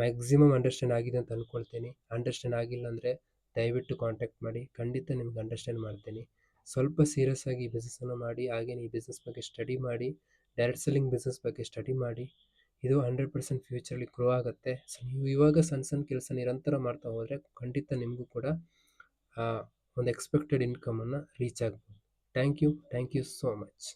ಮ್ಯಾಕ್ಸಿಮಮ್ ಅಂಡರ್ಸ್ಟ್ಯಾಂಡ್ ಆಗಿದೆ ಅಂತ ಅಂದ್ಕೊಳ್ತೀನಿ. ಅಂಡರ್ಸ್ಟ್ಯಾಂಡ್ ಆಗಿಲ್ಲ ಅಂದರೆ ದಯವಿಟ್ಟು ಕಾಂಟ್ಯಾಕ್ಟ್ ಮಾಡಿ, ಖಂಡಿತ ನಿಮ್ಗೆ ಅಂಡರ್ಸ್ಟ್ಯಾಂಡ್ ಮಾಡ್ತೀನಿ. ಸ್ವಲ್ಪ ಸೀರಿಯಸ್ ಆಗಿ ಈ ಬಿಸ್ನೆಸ್ಸನ್ನು ಮಾಡಿ, ಹಾಗೆಯೇ ಈ ಬಿಸ್ನೆಸ್ ಬಗ್ಗೆ ಸ್ಟಡಿ ಮಾಡಿ, ಡೈರೆಕ್ಟ್ ಸೆಲ್ಲಿಂಗ್ ಬಿಸ್ನೆಸ್ ಬಗ್ಗೆ ಸ್ಟಡಿ ಮಾಡಿ. ಇದು 100% ಫ್ಯೂಚರಲ್ಲಿ ಗ್ರೋ ಆಗುತ್ತೆ. ಸೊ ನೀವು ಇವಾಗ ಸಣ್ಣ ಸಣ್ಣ ಕೆಲಸ ನಿರಂತರ ಮಾಡ್ತಾ ಹೋದರೆ ಖಂಡಿತ ನಿಮಗೂ ಕೂಡ ಒಂದು ಎಕ್ಸ್ಪೆಕ್ಟೆಡ್ ಇನ್ಕಮನ್ನು ರೀಚ್ ಆಗ್ಬೋದು. Thank you so much.